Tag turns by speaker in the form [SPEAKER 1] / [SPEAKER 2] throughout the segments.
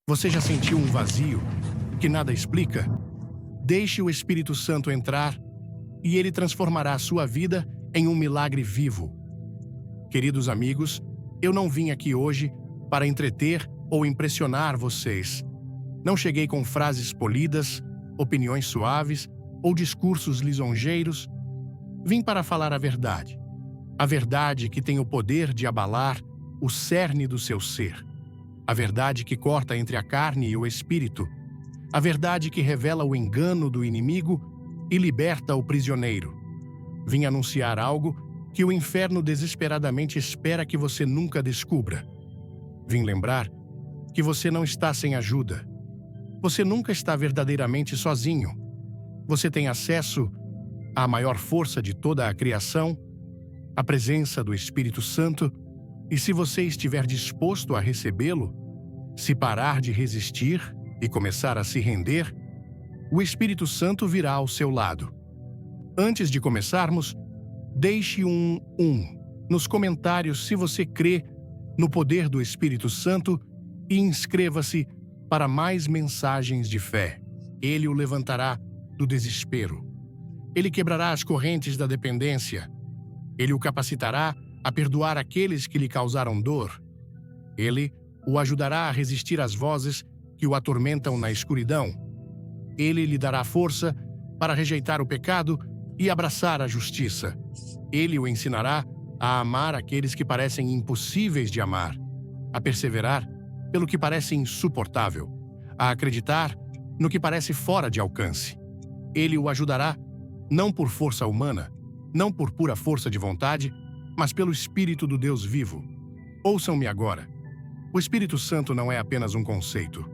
[SPEAKER 1] Você já sentiu um vazio que nada explica? Deixe o Espírito Santo entrar e ele transformará a sua vida em um milagre vivo. Queridos amigos, eu não vim aqui hoje para entreter ou impressionar vocês. Não cheguei com frases polidas, opiniões suaves ou discursos lisonjeiros. Vim para falar a verdade. A verdade que tem o poder de abalar o cerne do seu ser. A verdade que corta entre a carne e o espírito. A verdade que revela o engano do inimigo e liberta o prisioneiro. Vim anunciar algo que o inferno desesperadamente espera que você nunca descubra. Vim lembrar que você não está sem ajuda. Você nunca está verdadeiramente sozinho. Você tem acesso à maior força de toda a criação, a presença do Espírito Santo, e se você estiver disposto a recebê-lo, se parar de resistir e começar a se render, o Espírito Santo virá ao seu lado. Antes de começarmos, deixe um nos comentários se você crê no poder do Espírito Santo e inscreva-se para mais mensagens de fé. Ele o levantará do desespero. Ele quebrará as correntes da dependência. Ele o capacitará a perdoar aqueles que lhe causaram dor. Ele o ajudará a resistir às vozes que o atormentam na escuridão. Ele lhe dará força para rejeitar o pecado e abraçar a justiça. Ele o ensinará a amar aqueles que parecem impossíveis de amar, a perseverar pelo que parece insuportável, a acreditar no que parece fora de alcance. Ele o ajudará não por força humana, não por pura força de vontade, mas pelo Espírito do Deus vivo. Ouçam-me agora. O Espírito Santo não é apenas um conceito.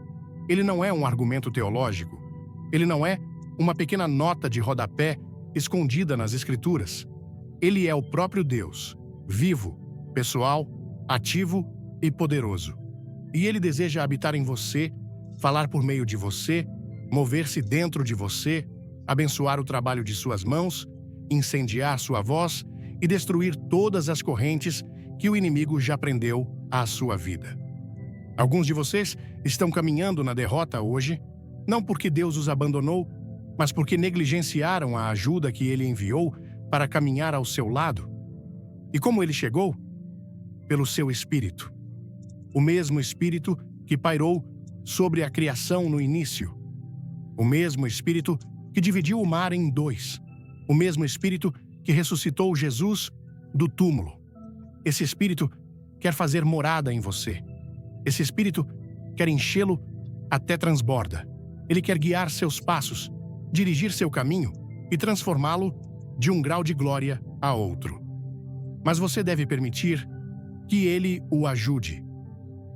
[SPEAKER 1] Ele não é um argumento teológico. Ele não é uma pequena nota de rodapé escondida nas Escrituras. Ele é o próprio Deus, vivo, pessoal, ativo e poderoso. E ele deseja habitar em você, falar por meio de você, mover-se dentro de você, abençoar o trabalho de suas mãos, incendiar sua voz e destruir todas as correntes que o inimigo já prendeu à sua vida. Alguns de vocês estão caminhando na derrota hoje, não porque Deus os abandonou, mas porque negligenciaram a ajuda que ele enviou para caminhar ao seu lado. E como ele chegou? Pelo seu Espírito. O mesmo Espírito que pairou sobre a criação no início. O mesmo Espírito que dividiu o mar em dois. O mesmo Espírito que ressuscitou Jesus do túmulo. Esse Espírito quer fazer morada em você. Esse Espírito quer enchê-lo até transborda. Ele quer guiar seus passos, dirigir seu caminho e transformá-lo de um grau de glória a outro. Mas você deve permitir que ele o ajude.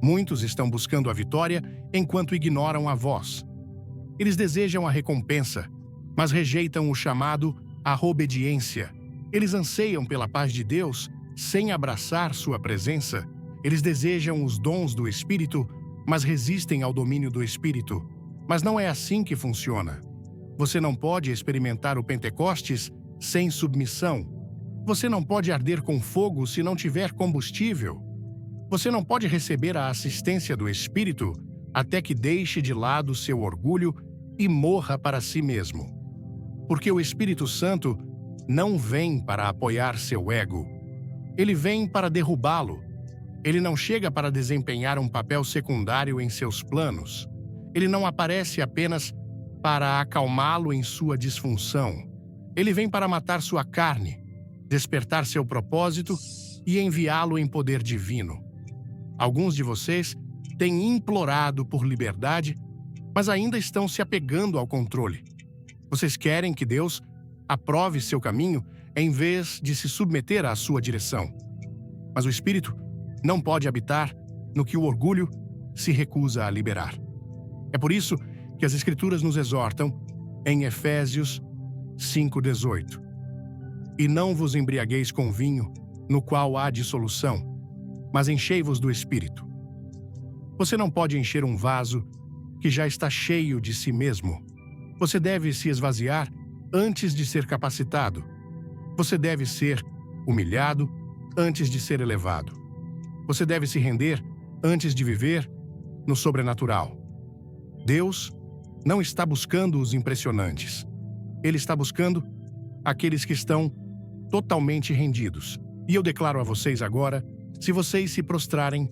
[SPEAKER 1] Muitos estão buscando a vitória enquanto ignoram a voz. Eles desejam a recompensa, mas rejeitam o chamado à obediência. Eles anseiam pela paz de Deus sem abraçar sua presença. Eles desejam os dons do Espírito, mas resistem ao domínio do Espírito. Mas não é assim que funciona. Você não pode experimentar o Pentecostes sem submissão. Você não pode arder com fogo se não tiver combustível. Você não pode receber a assistência do Espírito até que deixe de lado seu orgulho e morra para si mesmo. Porque o Espírito Santo não vem para apoiar seu ego. Ele vem para derrubá-lo. Ele não chega para desempenhar um papel secundário em seus planos. Ele não aparece apenas para acalmá-lo em sua disfunção. Ele vem para matar sua carne, despertar seu propósito e enviá-lo em poder divino. Alguns de vocês têm implorado por liberdade, mas ainda estão se apegando ao controle. Vocês querem que Deus aprove seu caminho em vez de se submeter à sua direção. Mas o Espírito não pode habitar no que o orgulho se recusa a liberar. É por isso que as Escrituras nos exortam em Efésios 5:18. E não vos embriagueis com vinho, no qual há dissolução, mas enchei-vos do Espírito. Você não pode encher um vaso que já está cheio de si mesmo. Você deve se esvaziar antes de ser capacitado. Você deve ser humilhado antes de ser elevado. Você deve se render antes de viver no sobrenatural. Deus não está buscando os impressionantes. Ele está buscando aqueles que estão totalmente rendidos. E eu declaro a vocês agora, se vocês se prostrarem,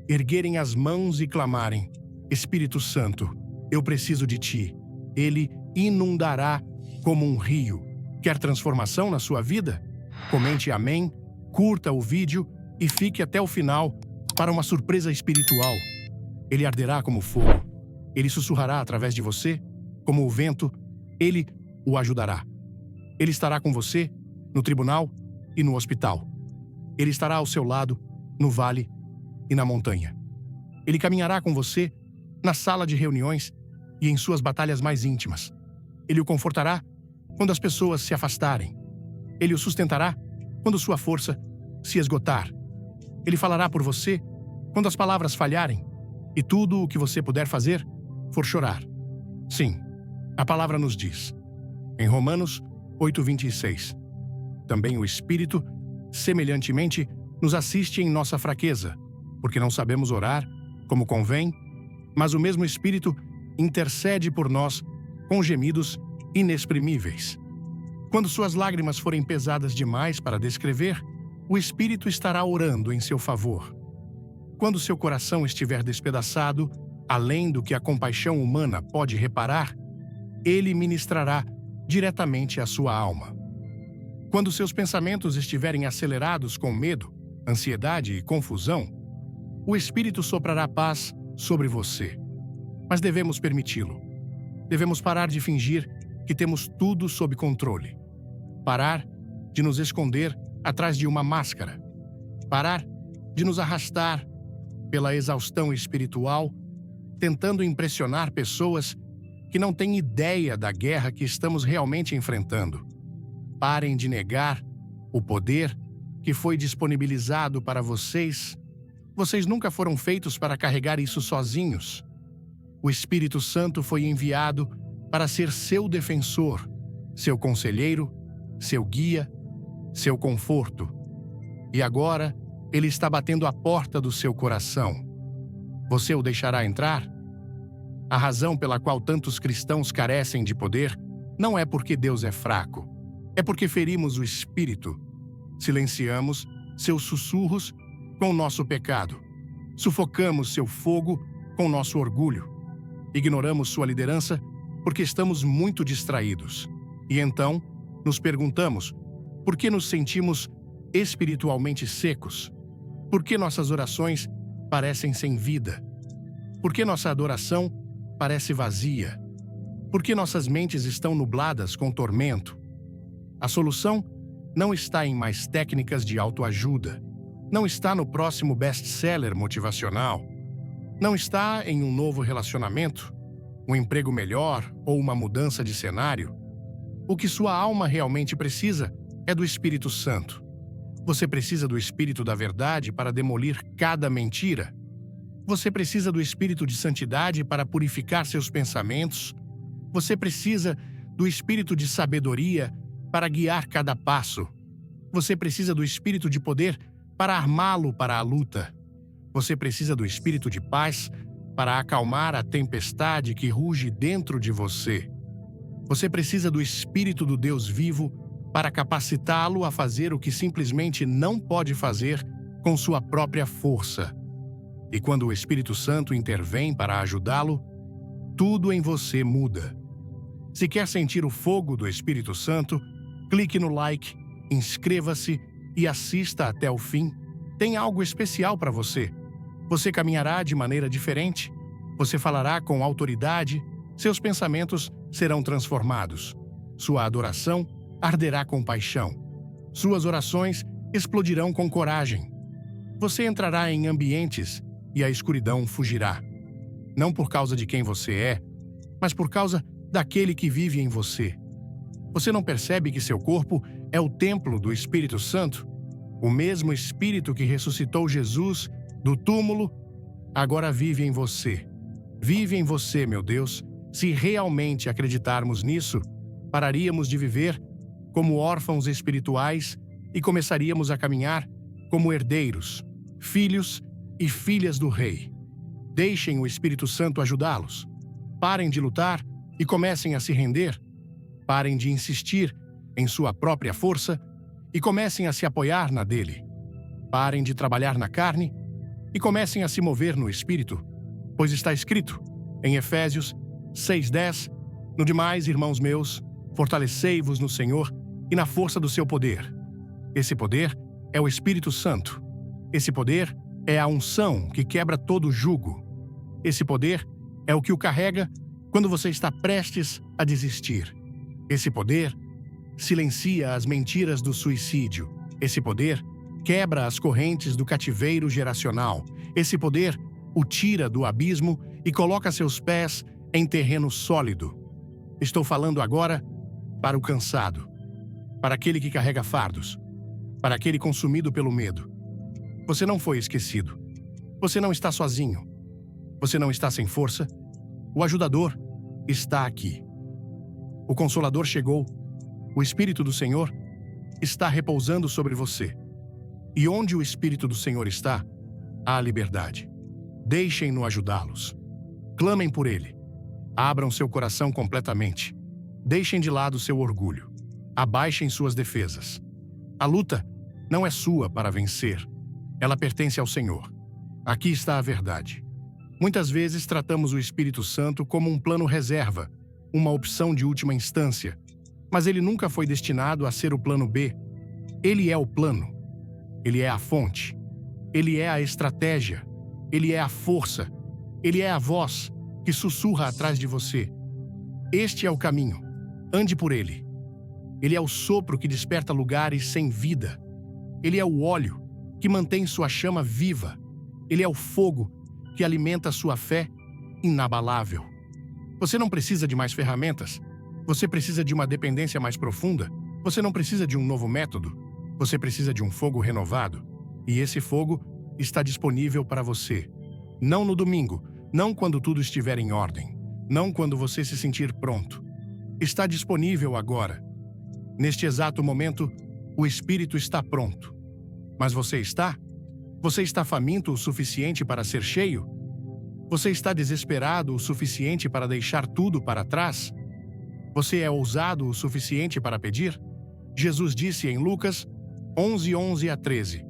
[SPEAKER 1] erguerem as mãos e clamarem: Espírito Santo, eu preciso de ti. Ele inundará como um rio. Quer transformação na sua vida? Comente amém, curta o vídeo e fique até o final para uma surpresa espiritual. Ele arderá como fogo. Ele sussurrará através de você, como o vento. Ele o ajudará. Ele estará com você no tribunal e no hospital. Ele estará ao seu lado no vale e na montanha. Ele caminhará com você na sala de reuniões e em suas batalhas mais íntimas. Ele o confortará quando as pessoas se afastarem. Ele o sustentará quando sua força se esgotar. Ele falará por você quando as palavras falharem e tudo o que você puder fazer for chorar. Sim, a palavra nos diz, em Romanos 8:26, também o Espírito, semelhantemente, nos assiste em nossa fraqueza, porque não sabemos orar como convém, mas o mesmo Espírito intercede por nós com gemidos inexprimíveis. Quando suas lágrimas forem pesadas demais para descrever, o Espírito estará orando em seu favor. Quando seu coração estiver despedaçado, além do que a compaixão humana pode reparar, ele ministrará diretamente à sua alma. Quando seus pensamentos estiverem acelerados com medo, ansiedade e confusão, o Espírito soprará paz sobre você. Mas devemos permiti-lo. Devemos parar de fingir que temos tudo sob controle. Parar de nos esconder atrás de uma máscara. Parar de nos arrastar pela exaustão espiritual, tentando impressionar pessoas que não têm ideia da guerra que estamos realmente enfrentando. Parem de negar o poder que foi disponibilizado para vocês. Vocês nunca foram feitos para carregar isso sozinhos. O Espírito Santo foi enviado para ser seu defensor, seu conselheiro, seu guia, seu conforto. E agora, ele está batendo a porta do seu coração. Você o deixará entrar? A razão pela qual tantos cristãos carecem de poder não é porque Deus é fraco. É porque ferimos o Espírito. Silenciamos seus sussurros com o nosso pecado. Sufocamos seu fogo com nosso orgulho. Ignoramos sua liderança porque estamos muito distraídos. E então, nos perguntamos, por que nos sentimos espiritualmente secos? Por que nossas orações parecem sem vida? Por que nossa adoração parece vazia? Por que nossas mentes estão nubladas com tormento? A solução não está em mais técnicas de autoajuda. Não está no próximo best-seller motivacional. Não está em um novo relacionamento, um emprego melhor ou uma mudança de cenário. O que sua alma realmente precisa é do Espírito Santo. Você precisa do Espírito da verdade para demolir cada mentira. Você precisa do Espírito de santidade para purificar seus pensamentos. Você precisa do Espírito de sabedoria para guiar cada passo. Você precisa do Espírito de poder para armá-lo para a luta. Você precisa do Espírito de paz para acalmar a tempestade que ruge dentro de você. Você precisa do Espírito do Deus vivo para capacitá-lo a fazer o que simplesmente não pode fazer com sua própria força. E quando o Espírito Santo intervém para ajudá-lo, tudo em você muda. Se quer sentir o fogo do Espírito Santo, clique no like, inscreva-se e assista até o fim. Tem algo especial para você. Você caminhará de maneira diferente. Você falará com autoridade. Seus pensamentos serão transformados. Sua adoração arderá com paixão. Suas orações explodirão com coragem. Você entrará em ambientes e a escuridão fugirá. Não por causa de quem você é, mas por causa daquele que vive em você. Você não percebe que seu corpo é o templo do Espírito Santo? O mesmo Espírito que ressuscitou Jesus do túmulo agora vive em você. Vive em você, meu Deus. Se realmente acreditarmos nisso, pararíamos de viver como órfãos espirituais e começaríamos a caminhar como herdeiros, filhos e filhas do Rei. Deixem o Espírito Santo ajudá-los. Parem de lutar e comecem a se render. Parem de insistir em sua própria força e comecem a se apoiar na dele. Parem de trabalhar na carne e comecem a se mover no Espírito, pois está escrito, em Efésios 6:10, no demais, irmãos meus, fortalecei-vos no Senhor e na força do seu poder. Esse poder é o Espírito Santo. Esse poder é a unção que quebra todo jugo. Esse poder é o que o carrega quando você está prestes a desistir. Esse poder silencia as mentiras do suicídio. Esse poder quebra as correntes do cativeiro geracional. Esse poder o tira do abismo e coloca seus pés em terreno sólido. Estou falando agora para o cansado, para aquele que carrega fardos, para aquele consumido pelo medo. Você não foi esquecido. Você não está sozinho. Você não está sem força. O ajudador está aqui. O Consolador chegou. O Espírito do Senhor está repousando sobre você. E onde o Espírito do Senhor está, há liberdade. Deixem-no ajudá-los. Clamem por ele. Abram seu coração completamente. Deixem de lado seu orgulho. Abaixem suas defesas. A luta não é sua para vencer. Ela pertence ao Senhor. Aqui está a verdade. Muitas vezes tratamos o Espírito Santo como um plano reserva, uma opção de última instância, mas ele nunca foi destinado a ser o plano B. Ele é o plano. Ele é a fonte. Ele é a estratégia. Ele é a força. Ele é a voz que sussurra atrás de você. Este é o caminho. Ande por ele. Ele é o sopro que desperta lugares sem vida. Ele é o óleo que mantém sua chama viva. Ele é o fogo que alimenta sua fé inabalável. Você não precisa de mais ferramentas. Você precisa de uma dependência mais profunda. Você não precisa de um novo método. Você precisa de um fogo renovado. E esse fogo está disponível para você. Não no domingo, não quando tudo estiver em ordem, não quando você se sentir pronto. Está disponível agora. Neste exato momento, o Espírito está pronto. Mas você está? Você está faminto o suficiente para ser cheio? Você está desesperado o suficiente para deixar tudo para trás? Você é ousado o suficiente para pedir? Jesus disse em Lucas 11:11-13: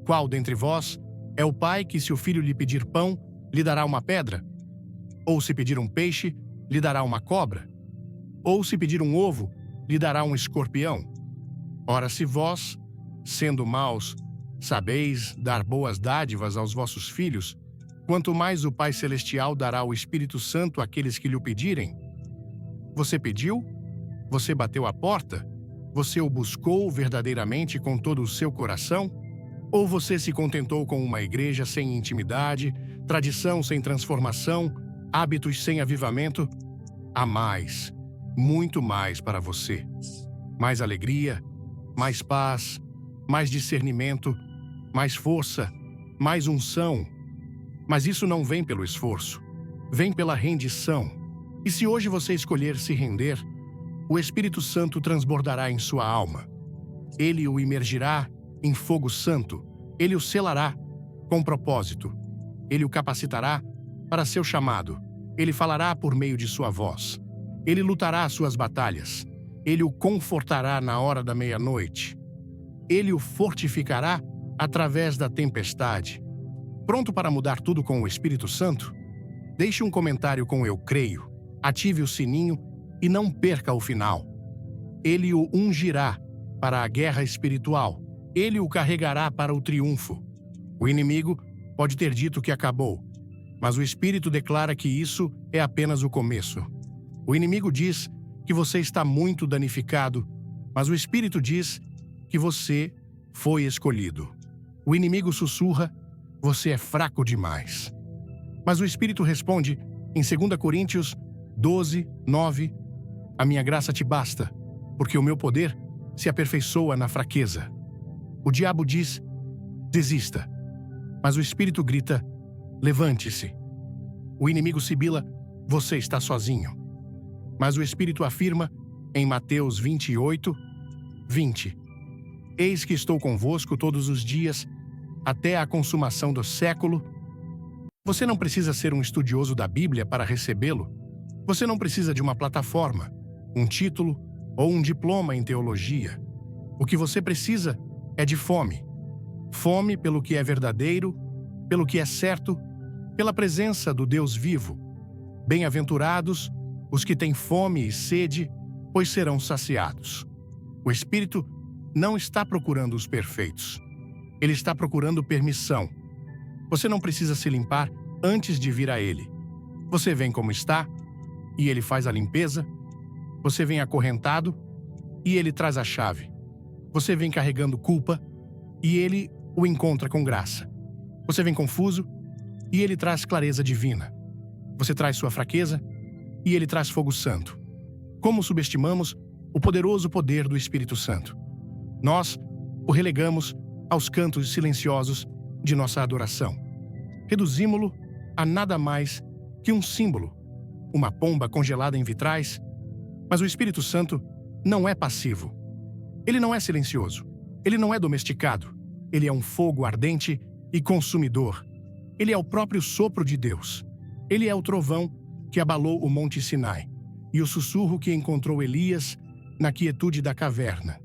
[SPEAKER 1] Qual dentre vós é o pai que, se o filho lhe pedir pão, lhe dará uma pedra? Ou se pedir um peixe, lhe dará uma cobra? Ou se pedir um ovo, lhe dará um escorpião? Ora, se vós, sendo maus, sabeis dar boas dádivas aos vossos filhos, quanto mais o Pai Celestial dará o Espírito Santo àqueles que lhe o pedirem? Você pediu? Você bateu a porta? Você o buscou verdadeiramente com todo o seu coração? Ou você se contentou com uma igreja sem intimidade, tradição sem transformação, hábitos sem avivamento? Há mais, muito mais para você. Mais alegria, mais paz, mais discernimento, mais força, mais unção. Mas isso não vem pelo esforço, vem pela rendição. E se hoje você escolher se render, o Espírito Santo transbordará em sua alma. Ele o imergirá em fogo santo. Ele o selará com propósito. Ele o capacitará para seu chamado. Ele falará por meio de sua voz. Ele lutará suas batalhas. Ele o confortará na hora da meia-noite. Ele o fortificará através da tempestade. Pronto para mudar tudo com o Espírito Santo? Deixe um comentário com "Eu creio", ative o sininho e não perca o final. Ele o ungirá para a guerra espiritual. Ele o carregará para o triunfo. O inimigo pode ter dito que acabou, mas o Espírito declara que isso é apenas o começo. O inimigo diz que você está muito danificado, mas o Espírito diz que você foi escolhido. O inimigo sussurra: você é fraco demais. Mas o Espírito responde em 2 Coríntios 12:9: a minha graça te basta, porque o meu poder se aperfeiçoa na fraqueza. O diabo diz: desista. Mas o Espírito grita: levante-se. O inimigo sibila: você está sozinho. Mas o Espírito afirma em Mateus 28:20: eis que estou convosco todos os dias, até a consumação do século. Você não precisa ser um estudioso da Bíblia para recebê-lo. Você não precisa de uma plataforma, um título ou um diploma em teologia. O que você precisa é de fome. Fome pelo que é verdadeiro, pelo que é certo, pela presença do Deus vivo. Bem-aventurados os que têm fome e sede, pois serão saciados. O Espírito não está procurando os perfeitos. Ele está procurando permissão. Você não precisa se limpar antes de vir a Ele. Você vem como está, e Ele faz a limpeza. Você vem acorrentado, e Ele traz a chave. Você vem carregando culpa, e Ele o encontra com graça. Você vem confuso, e Ele traz clareza divina. Você traz sua fraqueza, e Ele traz fogo santo. Como subestimamos o poderoso poder do Espírito Santo? Nós o relegamos aos cantos silenciosos de nossa adoração. Reduzimo-lo a nada mais que um símbolo, uma pomba congelada em vitrais. Mas o Espírito Santo não é passivo. Ele não é silencioso. Ele não é domesticado. Ele é um fogo ardente e consumidor. Ele é o próprio sopro de Deus. Ele é o trovão que abalou o Monte Sinai e o sussurro que encontrou Elias na quietude da caverna.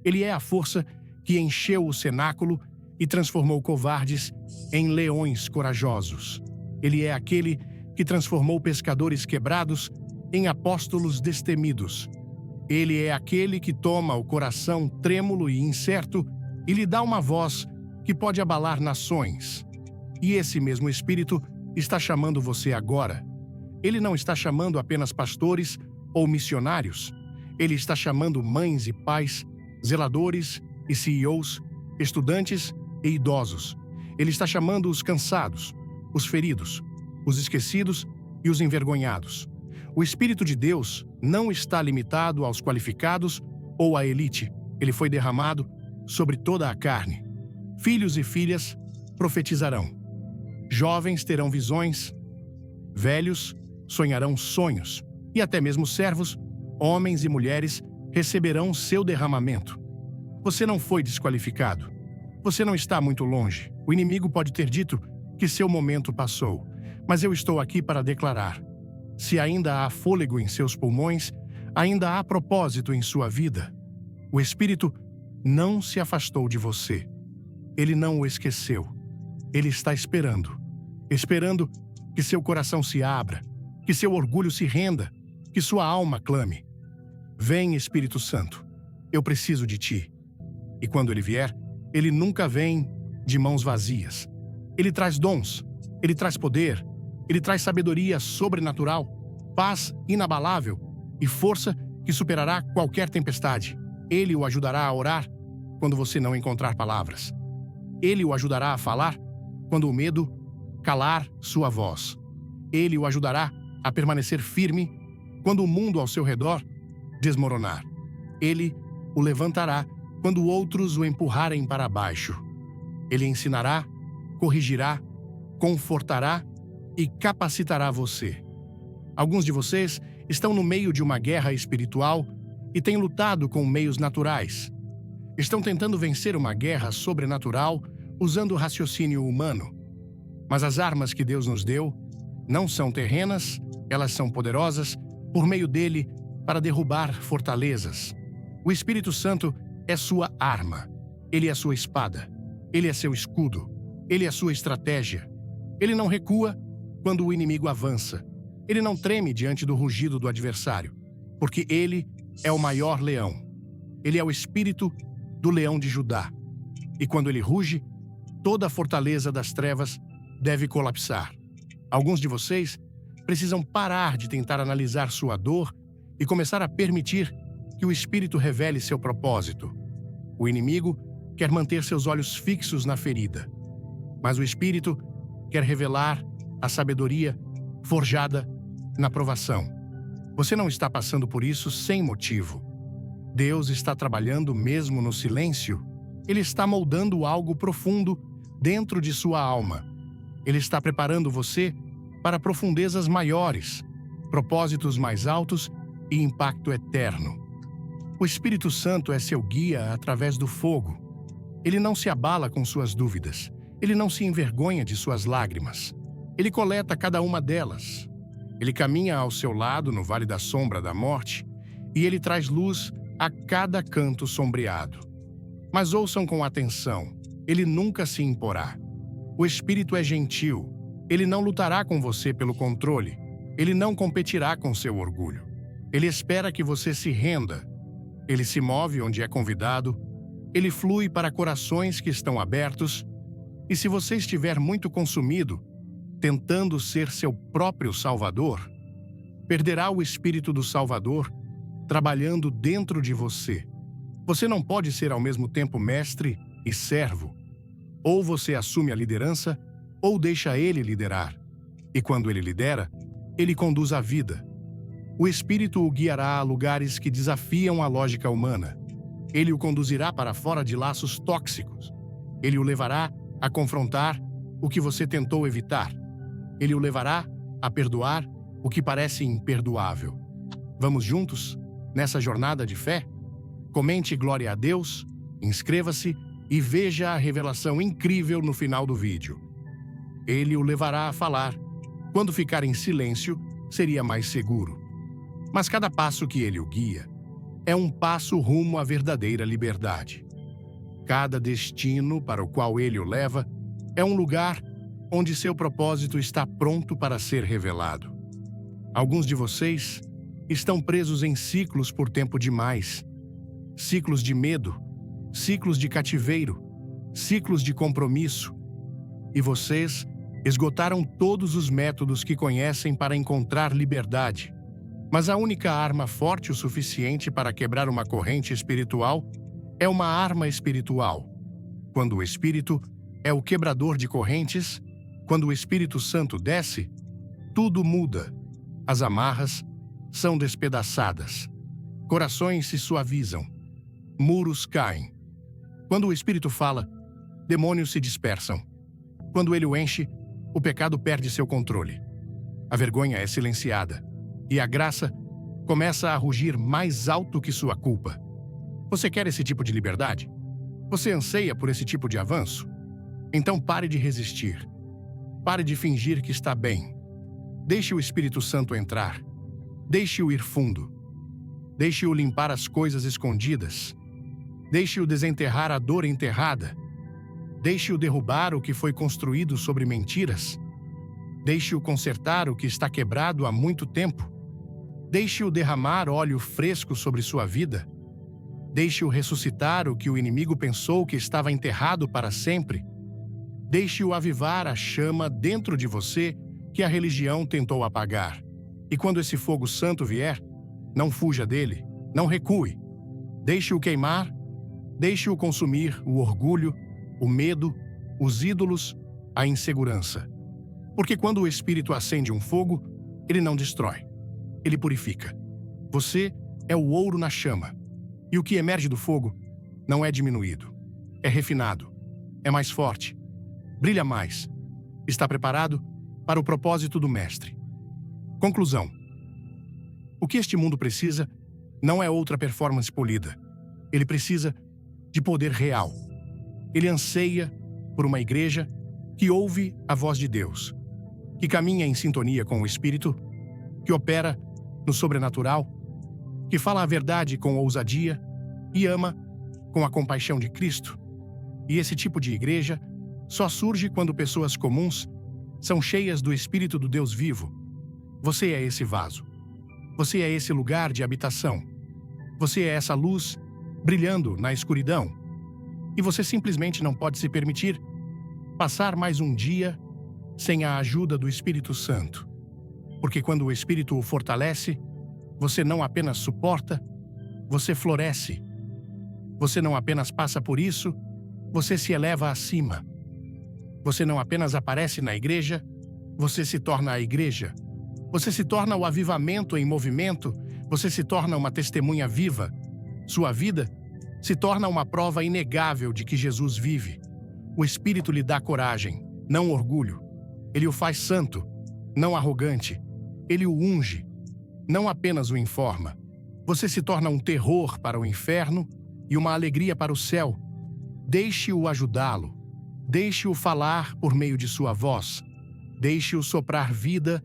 [SPEAKER 1] Ele é a força que encheu o cenáculo e transformou covardes em leões corajosos. Ele é aquele que transformou pescadores quebrados em apóstolos destemidos. Ele é aquele que toma o coração trêmulo e incerto e lhe dá uma voz que pode abalar nações. E esse mesmo Espírito está chamando você agora. Ele não está chamando apenas pastores ou missionários. Ele está chamando mães e pais, zeladores e CEOs, estudantes e idosos. Ele está chamando os cansados, os feridos, os esquecidos e os envergonhados. O Espírito de Deus não está limitado aos qualificados ou à elite. Ele foi derramado sobre toda a carne. Filhos e filhas profetizarão. Jovens terão visões. Velhos sonharão sonhos. E até mesmo servos, homens e mulheres, receberão seu derramamento. Você não foi desqualificado. Você não está muito longe. O inimigo pode ter dito que seu momento passou. Mas eu estou aqui para declarar: se ainda há fôlego em seus pulmões, ainda há propósito em sua vida. O Espírito não se afastou de você. Ele não o esqueceu. Ele está esperando. Esperando que seu coração se abra, que seu orgulho se renda, que sua alma clame: vem, Espírito Santo, eu preciso de ti. E quando ele vier, ele nunca vem de mãos vazias. Ele traz dons, ele traz poder, ele traz sabedoria sobrenatural, paz inabalável e força que superará qualquer tempestade. Ele o ajudará a orar quando você não encontrar palavras. Ele o ajudará a falar quando o medo calar sua voz. Ele o ajudará a permanecer firme quando o mundo ao seu redor desmoronar. Ele o levantará quando outros o empurrarem para baixo. Ele ensinará, corrigirá, confortará e capacitará você. Alguns de vocês estão no meio de uma guerra espiritual e têm lutado com meios naturais. Estão tentando vencer uma guerra sobrenatural usando o raciocínio humano. Mas as armas que Deus nos deu não são terrenas, elas são poderosas por meio dele para derrubar fortalezas. O Espírito Santo é sua arma. Ele é sua espada. Ele é seu escudo. Ele é sua estratégia. Ele não recua quando o inimigo avança. Ele não treme diante do rugido do adversário, porque ele é o maior leão. Ele é o espírito do leão de Judá. E quando ele ruge, toda a fortaleza das trevas deve colapsar. Alguns de vocês precisam parar de tentar analisar sua dor e começar a permitir que o Espírito revele seu propósito. O inimigo quer manter seus olhos fixos na ferida, mas o Espírito quer revelar a sabedoria forjada na provação. Você não está passando por isso sem motivo. Deus está trabalhando mesmo no silêncio. Ele está moldando algo profundo dentro de sua alma. Ele está preparando você para profundezas maiores, propósitos mais altos e impacto eterno. O Espírito Santo é seu guia através do fogo. Ele não se abala com suas dúvidas. Ele não se envergonha de suas lágrimas. Ele coleta cada uma delas. Ele caminha ao seu lado no vale da sombra da morte e ele traz luz a cada canto sombreado. Mas ouçam com atenção, ele nunca se imporá. O Espírito é gentil, ele não lutará com você pelo controle, ele não competirá com seu orgulho. Ele espera que você se renda. Ele se move onde é convidado, ele flui para corações que estão abertos, e se você estiver muito consumido, tentando ser seu próprio Salvador, perderá o Espírito do Salvador trabalhando dentro de você. Você não pode ser ao mesmo tempo mestre e servo. Ou você assume a liderança, ou deixa ele liderar. E quando ele lidera, ele conduz a vida. O Espírito o guiará a lugares que desafiam a lógica humana. Ele o conduzirá para fora de laços tóxicos. Ele o levará a confrontar o que você tentou evitar. Ele o levará a perdoar o que parece imperdoável. Vamos juntos nessa jornada de fé? Comente glória a Deus, inscreva-se e veja a revelação incrível no final do vídeo. Ele o levará a falar. Quando ficar em silêncio, seria mais seguro. Mas cada passo que ele o guia é um passo rumo à verdadeira liberdade. Cada destino para o qual ele o leva é um lugar onde seu propósito está pronto para ser revelado. Alguns de vocês estão presos em ciclos por tempo demais. Ciclos de medo, ciclos de cativeiro, ciclos de compromisso. E vocês esgotaram todos os métodos que conhecem para encontrar liberdade. Mas a única arma forte o suficiente para quebrar uma corrente espiritual é uma arma espiritual. Quando o Espírito é o quebrador de correntes, quando o Espírito Santo desce, tudo muda. As amarras são despedaçadas. Corações se suavizam. Muros caem. Quando o Espírito fala, demônios se dispersam. Quando ele o enche, o pecado perde seu controle. A vergonha é silenciada. E a graça começa a rugir mais alto que sua culpa. Você quer esse tipo de liberdade? Você anseia por esse tipo de avanço? Então pare de resistir. Pare de fingir que está bem. Deixe o Espírito Santo entrar. Deixe-o ir fundo. Deixe-o limpar as coisas escondidas. Deixe-o desenterrar a dor enterrada. Deixe-o derrubar o que foi construído sobre mentiras. Deixe-o consertar o que está quebrado há muito tempo. Deixe-o derramar óleo fresco sobre sua vida. Deixe-o ressuscitar o que o inimigo pensou que estava enterrado para sempre. Deixe-o avivar a chama dentro de você que a religião tentou apagar. E quando esse fogo santo vier, não fuja dele, não recue. Deixe-o queimar, deixe-o consumir o orgulho, o medo, os ídolos, a insegurança. Porque quando o Espírito acende um fogo, ele não destrói. Ele purifica. Você é o ouro na chama. E o que emerge do fogo não é diminuído. É refinado. É mais forte. Brilha mais. Está preparado para o propósito do Mestre. Conclusão. O que este mundo precisa não é outra performance polida. Ele precisa de poder real. Ele anseia por uma igreja que ouve a voz de Deus, que caminha em sintonia com o Espírito, que opera no sobrenatural, que fala a verdade com ousadia e ama com a compaixão de Cristo. E esse tipo de igreja só surge quando pessoas comuns são cheias do Espírito do Deus vivo. Você é esse vaso. Você é esse lugar de habitação. Você é essa luz brilhando na escuridão. E você simplesmente não pode se permitir passar mais um dia sem a ajuda do Espírito Santo. Porque quando o Espírito o fortalece, você não apenas suporta, você floresce. Você não apenas passa por isso, você se eleva acima. Você não apenas aparece na igreja, você se torna a igreja. Você se torna o avivamento em movimento, você se torna uma testemunha viva. Sua vida se torna uma prova inegável de que Jesus vive. O Espírito lhe dá coragem, não orgulho. Ele o faz santo, não arrogante. Ele o unge, não apenas o informa. Você se torna um terror para o inferno e uma alegria para o céu. Deixe-o ajudá-lo. Deixe-o falar por meio de sua voz. Deixe-o soprar vida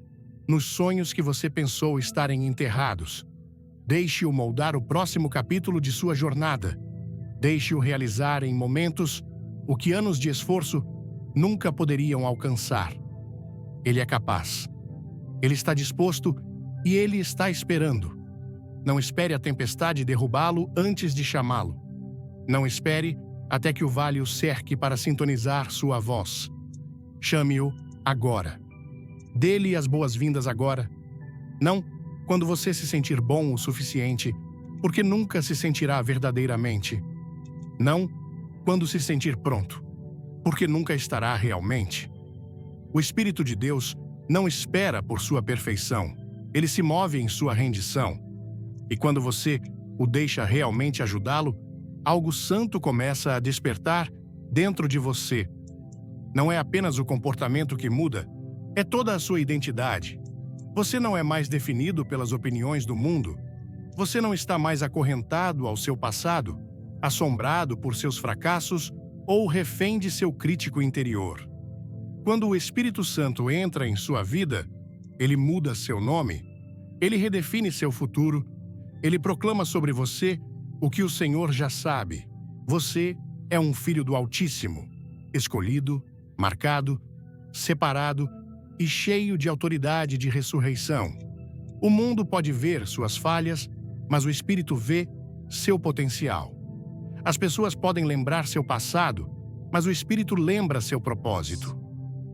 [SPEAKER 1] nos sonhos que você pensou estarem enterrados. Deixe-o moldar o próximo capítulo de sua jornada. Deixe-o realizar em momentos o que anos de esforço nunca poderiam alcançar. Ele é capaz. Ele está disposto e ele está esperando. Não espere a tempestade derrubá-lo antes de chamá-lo. Não espere até que o vale o cerque para sintonizar sua voz. Chame-o agora. Dê-lhe as boas-vindas agora. Não quando você se sentir bom o suficiente, porque nunca se sentirá verdadeiramente. Não quando se sentir pronto, porque nunca estará realmente. O Espírito de Deus não espera por sua perfeição. Ele se move em sua rendição. E quando você o deixa realmente ajudá-lo, algo santo começa a despertar dentro de você. Não é apenas o comportamento que muda, é toda a sua identidade. Você não é mais definido pelas opiniões do mundo. Você não está mais acorrentado ao seu passado, assombrado por seus fracassos ou refém de seu crítico interior. Quando o Espírito Santo entra em sua vida, ele muda seu nome, ele redefine seu futuro, ele proclama sobre você o que o Senhor já sabe. Você é um filho do Altíssimo, escolhido, marcado, separado e cheio de autoridade de ressurreição. O mundo pode ver suas falhas, mas o Espírito vê seu potencial. As pessoas podem lembrar seu passado, mas o Espírito lembra seu propósito.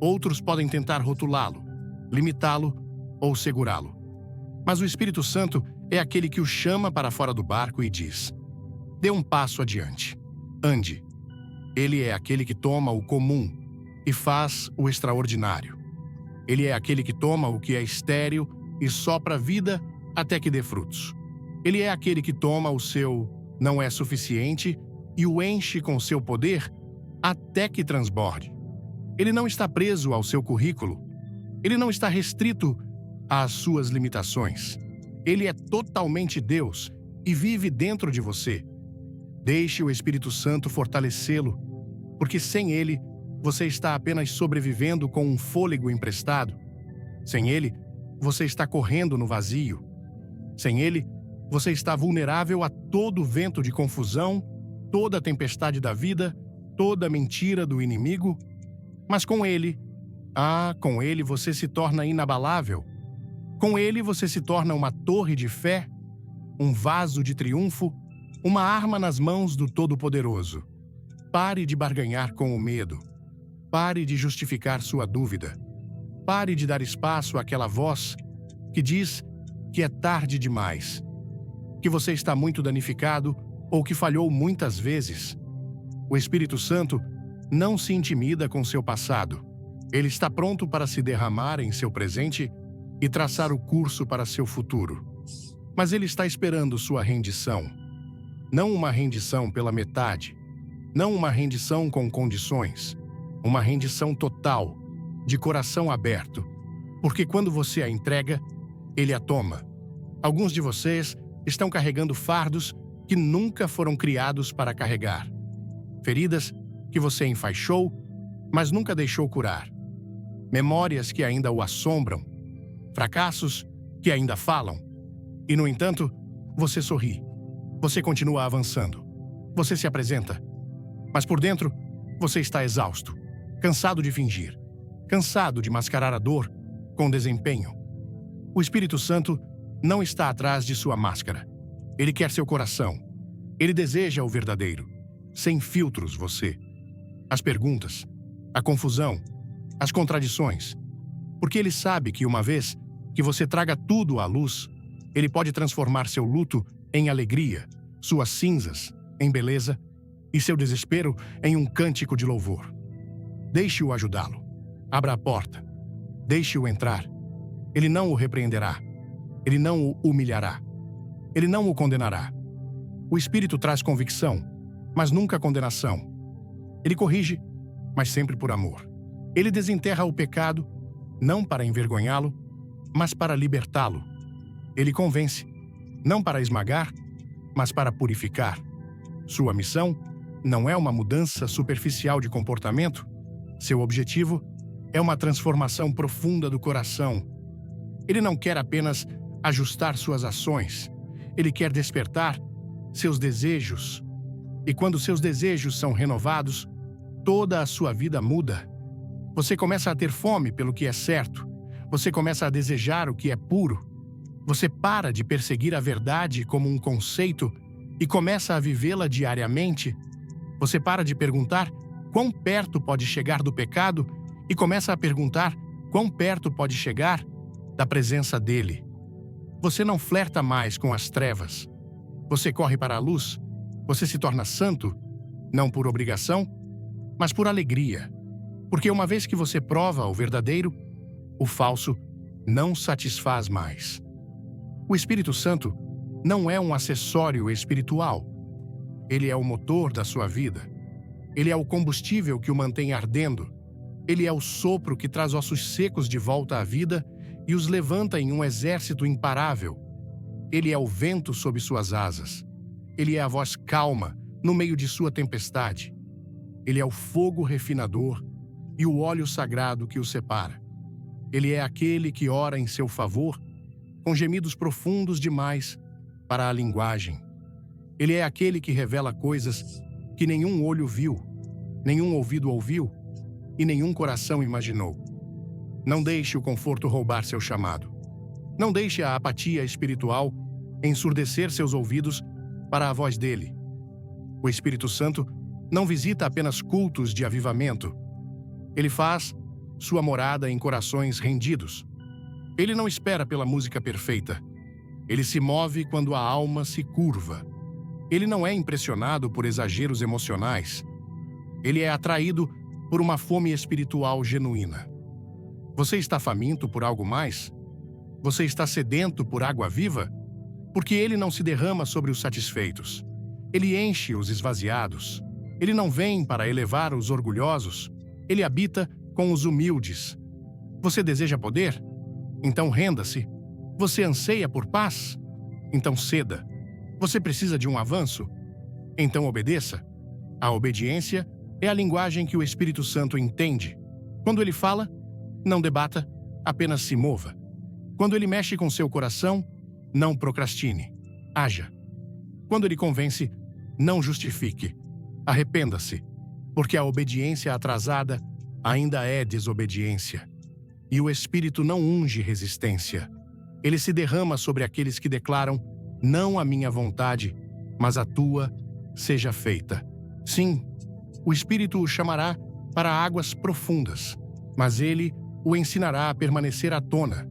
[SPEAKER 1] Outros podem tentar rotulá-lo, limitá-lo ou segurá-lo. Mas o Espírito Santo é aquele que o chama para fora do barco e diz: dê um passo adiante. Ande. Ele é aquele que toma o comum e faz o extraordinário. Ele é aquele que toma o que é estéril e sopra vida até que dê frutos. Ele é aquele que toma o seu não é suficiente e o enche com seu poder até que transborde. Ele não está preso ao seu currículo. Ele não está restrito às suas limitações. Ele é totalmente Deus e vive dentro de você. Deixe o Espírito Santo fortalecê-lo, porque sem ele, você está apenas sobrevivendo com um fôlego emprestado. Sem ele, você está correndo no vazio. Sem ele, você está vulnerável a todo vento de confusão, toda tempestade da vida, toda mentira do inimigo. Mas com ele você se torna inabalável. Com ele você se torna uma torre de fé, um vaso de triunfo, uma arma nas mãos do Todo-Poderoso. Pare de barganhar com o medo. Pare de justificar sua dúvida. Pare de dar espaço àquela voz que diz que é tarde demais, que você está muito danificado ou que falhou muitas vezes. O Espírito Santo não se intimida com seu passado. Ele está pronto para se derramar em seu presente e traçar o curso para seu futuro. Mas ele está esperando sua rendição. Não uma rendição pela metade. Não uma rendição com condições. Uma rendição total, de coração aberto. Porque quando você a entrega, ele a toma. Alguns de vocês estão carregando fardos que nunca foram criados para carregar. Feridas que você enfaixou, mas nunca deixou curar. Memórias que ainda o assombram. Fracassos que ainda falam. E, no entanto, você sorri. Você continua avançando. Você se apresenta. Mas por dentro, você está exausto. Cansado de fingir. Cansado de mascarar a dor com desempenho. O Espírito Santo não está atrás de sua máscara. Ele quer seu coração. Ele deseja o verdadeiro. Sem filtros, você. As perguntas, a confusão, as contradições. Porque ele sabe que uma vez que você traga tudo à luz, ele pode transformar seu luto em alegria, suas cinzas em beleza e seu desespero em um cântico de louvor. Deixe-o ajudá-lo. Abra a porta. Deixe-o entrar. Ele não o repreenderá. Ele não o humilhará. Ele não o condenará. O Espírito traz convicção, mas nunca condenação. Ele corrige, mas sempre por amor. Ele desenterra o pecado, não para envergonhá-lo, mas para libertá-lo. Ele convence, não para esmagar, mas para purificar. Sua missão não é uma mudança superficial de comportamento. Seu objetivo é uma transformação profunda do coração. Ele não quer apenas ajustar suas ações. Ele quer despertar seus desejos. E quando seus desejos são renovados, toda a sua vida muda. Você começa a ter fome pelo que é certo. Você começa a desejar o que é puro. Você para de perseguir a verdade como um conceito e começa a vivê-la diariamente. Você para de perguntar quão perto pode chegar do pecado e começa a perguntar quão perto pode chegar da presença dele. Você não flerta mais com as trevas. Você corre para a luz. Você se torna santo, não por obrigação, mas por alegria. Porque uma vez que você prova o verdadeiro, o falso não satisfaz mais. O Espírito Santo não é um acessório espiritual. Ele é o motor da sua vida. Ele é o combustível que o mantém ardendo. Ele é o sopro que traz ossos secos de volta à vida e os levanta em um exército imparável. Ele é o vento sob suas asas. Ele é a voz calma no meio de sua tempestade. Ele é o fogo refinador e o óleo sagrado que o separa. Ele é aquele que ora em seu favor, com gemidos profundos demais para a linguagem. Ele é aquele que revela coisas que nenhum olho viu, nenhum ouvido ouviu e nenhum coração imaginou. Não deixe o conforto roubar seu chamado. Não deixe a apatia espiritual ensurdecer seus ouvidos para a voz dele. O Espírito Santo não visita apenas cultos de avivamento. Ele faz sua morada em corações rendidos. Ele não espera pela música perfeita. Ele se move quando a alma se curva. Ele não é impressionado por exageros emocionais. Ele é atraído por uma fome espiritual genuína. Você está faminto por algo mais? Você está sedento por água viva? Porque ele não se derrama sobre os satisfeitos. Ele enche os esvaziados. Ele não vem para elevar os orgulhosos. Ele habita com os humildes. Você deseja poder? Então renda-se. Você anseia por paz? Então ceda. Você precisa de um avanço? Então obedeça. A obediência é a linguagem que o Espírito Santo entende. Quando ele fala, não debata, apenas se mova. Quando ele mexe com seu coração, não procrastine. Haja. Quando ele convence, não justifique. Arrependa-se, porque a obediência atrasada ainda é desobediência. E o Espírito não unge resistência. Ele se derrama sobre aqueles que declaram: não a minha vontade, mas a tua seja feita. Sim, o Espírito o chamará para águas profundas, mas ele o ensinará a permanecer à tona.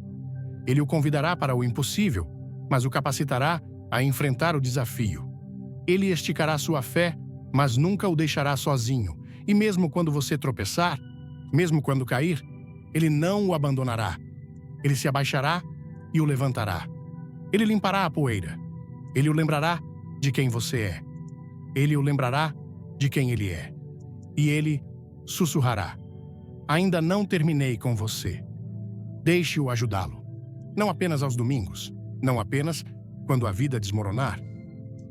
[SPEAKER 1] Ele o convidará para o impossível, mas o capacitará a enfrentar o desafio. Ele esticará sua fé, mas nunca o deixará sozinho. E mesmo quando você tropeçar, mesmo quando cair, ele não o abandonará. Ele se abaixará e o levantará. Ele limpará a poeira. Ele o lembrará de quem você é. Ele o lembrará de quem ele é. E ele sussurrará: ainda não terminei com você. Deixe-o ajudá-lo. Não apenas aos domingos, não apenas quando a vida desmoronar.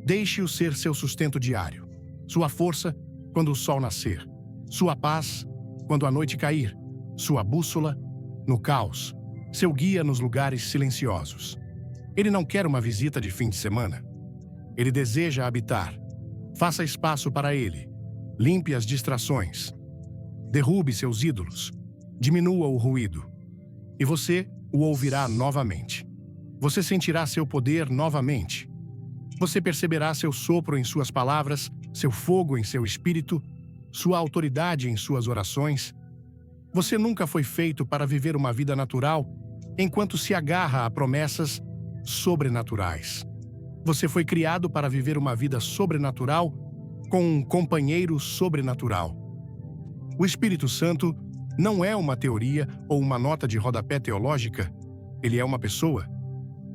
[SPEAKER 1] Deixe-o ser seu sustento diário, sua força quando o sol nascer, sua paz quando a noite cair, sua bússola no caos, seu guia nos lugares silenciosos. Ele não quer uma visita de fim de semana. Ele deseja habitar. Faça espaço para ele. Limpe as distrações. Derrube seus ídolos. Diminua o ruído. E você o ouvirá novamente. Você sentirá seu poder novamente. Você perceberá seu sopro em suas palavras, seu fogo em seu espírito, sua autoridade em suas orações. Você nunca foi feito para viver uma vida natural enquanto se agarra a promessas sobrenaturais. Você foi criado para viver uma vida sobrenatural com um companheiro sobrenatural. O Espírito Santo não é uma teoria ou uma nota de rodapé teológica. Ele é uma pessoa.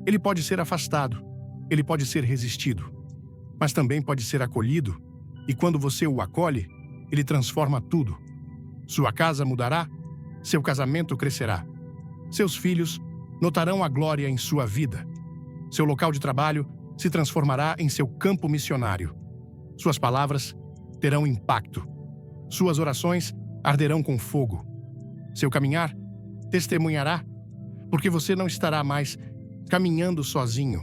[SPEAKER 1] Ele pode ser afastado. Ele pode ser resistido. Mas também pode ser acolhido. E quando você o acolhe, ele transforma tudo. Sua casa mudará. Seu casamento crescerá. Seus filhos notarão a glória em sua vida. Seu local de trabalho se transformará em seu campo missionário. Suas palavras terão impacto. Suas orações arderão com fogo. Seu caminhar testemunhará. porque você não estará mais caminhando sozinho.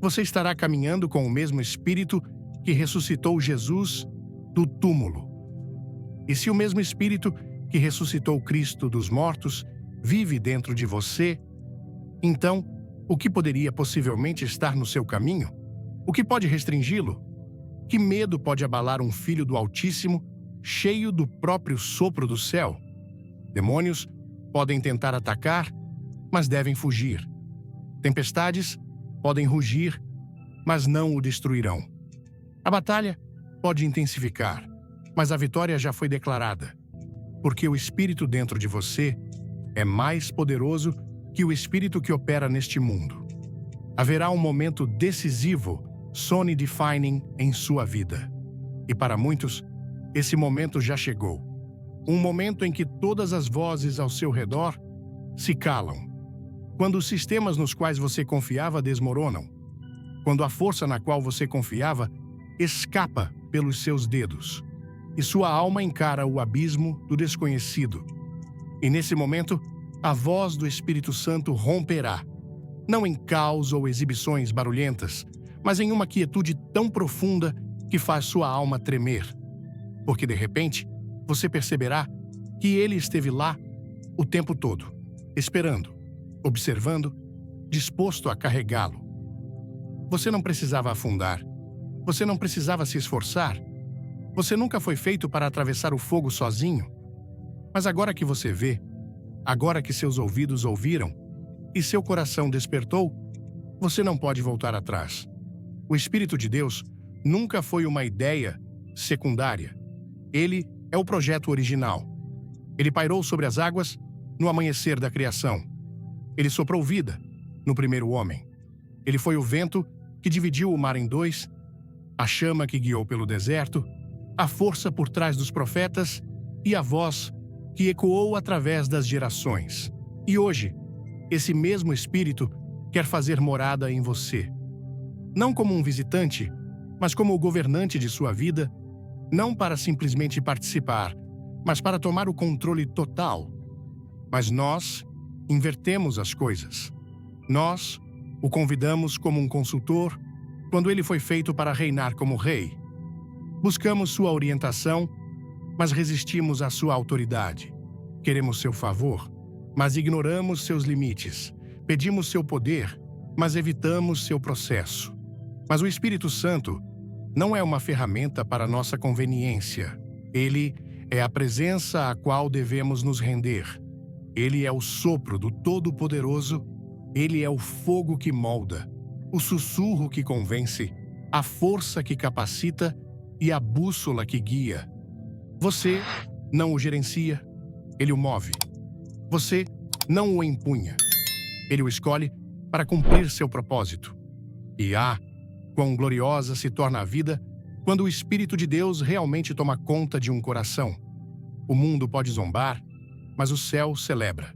[SPEAKER 1] Você estará caminhando com o mesmo Espírito que ressuscitou Jesus do túmulo. E se o mesmo Espírito que ressuscitou Cristo dos mortos vive dentro de você, então, o que poderia possivelmente estar no seu caminho? O que pode restringi-lo? Que medo pode abalar um filho do Altíssimo, cheio do próprio sopro do céu? Demônios podem tentar atacar, mas devem fugir. Tempestades podem rugir, mas não o destruirão. A batalha pode intensificar, mas a vitória já foi declarada, porque o Espírito dentro de você é mais poderoso que o Espírito que opera neste mundo. Haverá um momento decisivo, soul-defining, em sua vida. E para muitos, esse momento já chegou. Um momento em que todas as vozes ao seu redor se calam. Quando os sistemas nos quais você confiava desmoronam. Quando a força na qual você confiava escapa pelos seus dedos. E sua alma encara o abismo do desconhecido. E nesse momento, a voz do Espírito Santo romperá. Não em caos ou exibições barulhentas, mas em uma quietude tão profunda que faz sua alma tremer. Porque, de repente, você perceberá que ele esteve lá o tempo todo, esperando, observando, disposto a carregá-lo. Você não precisava afundar. Você não precisava se esforçar. Você nunca foi feito para atravessar o fogo sozinho. Mas agora que você vê, agora que seus ouvidos ouviram e seu coração despertou, você não pode voltar atrás. O Espírito de Deus nunca foi uma ideia secundária. Ele é o projeto original. Ele pairou sobre as águas no amanhecer da criação. Ele soprou vida no primeiro homem. Ele foi o vento que dividiu o mar em dois, a chama que guiou pelo deserto, a força por trás dos profetas e a voz que ecoou através das gerações. E hoje, esse mesmo Espírito quer fazer morada em você. Não como um visitante, mas como o governante de sua vida, não para simplesmente participar, mas para tomar o controle total. Mas nós invertemos as coisas. Nós o convidamos como um consultor quando ele foi feito para reinar como rei. Buscamos sua orientação, mas resistimos à sua autoridade. Queremos seu favor, mas ignoramos seus limites. Pedimos seu poder, mas evitamos seu processo. Mas o Espírito Santo não é uma ferramenta para nossa conveniência. Ele é a presença à qual devemos nos render. Ele é o sopro do Todo-Poderoso. Ele é o fogo que molda, o sussurro que convence, a força que capacita e a bússola que guia. Você não o gerencia, ele o move. Você não o empunha. Ele o escolhe para cumprir seu propósito. E quão gloriosa se torna a vida quando o Espírito de Deus realmente toma conta de um coração. O mundo pode zombar, mas o céu celebra.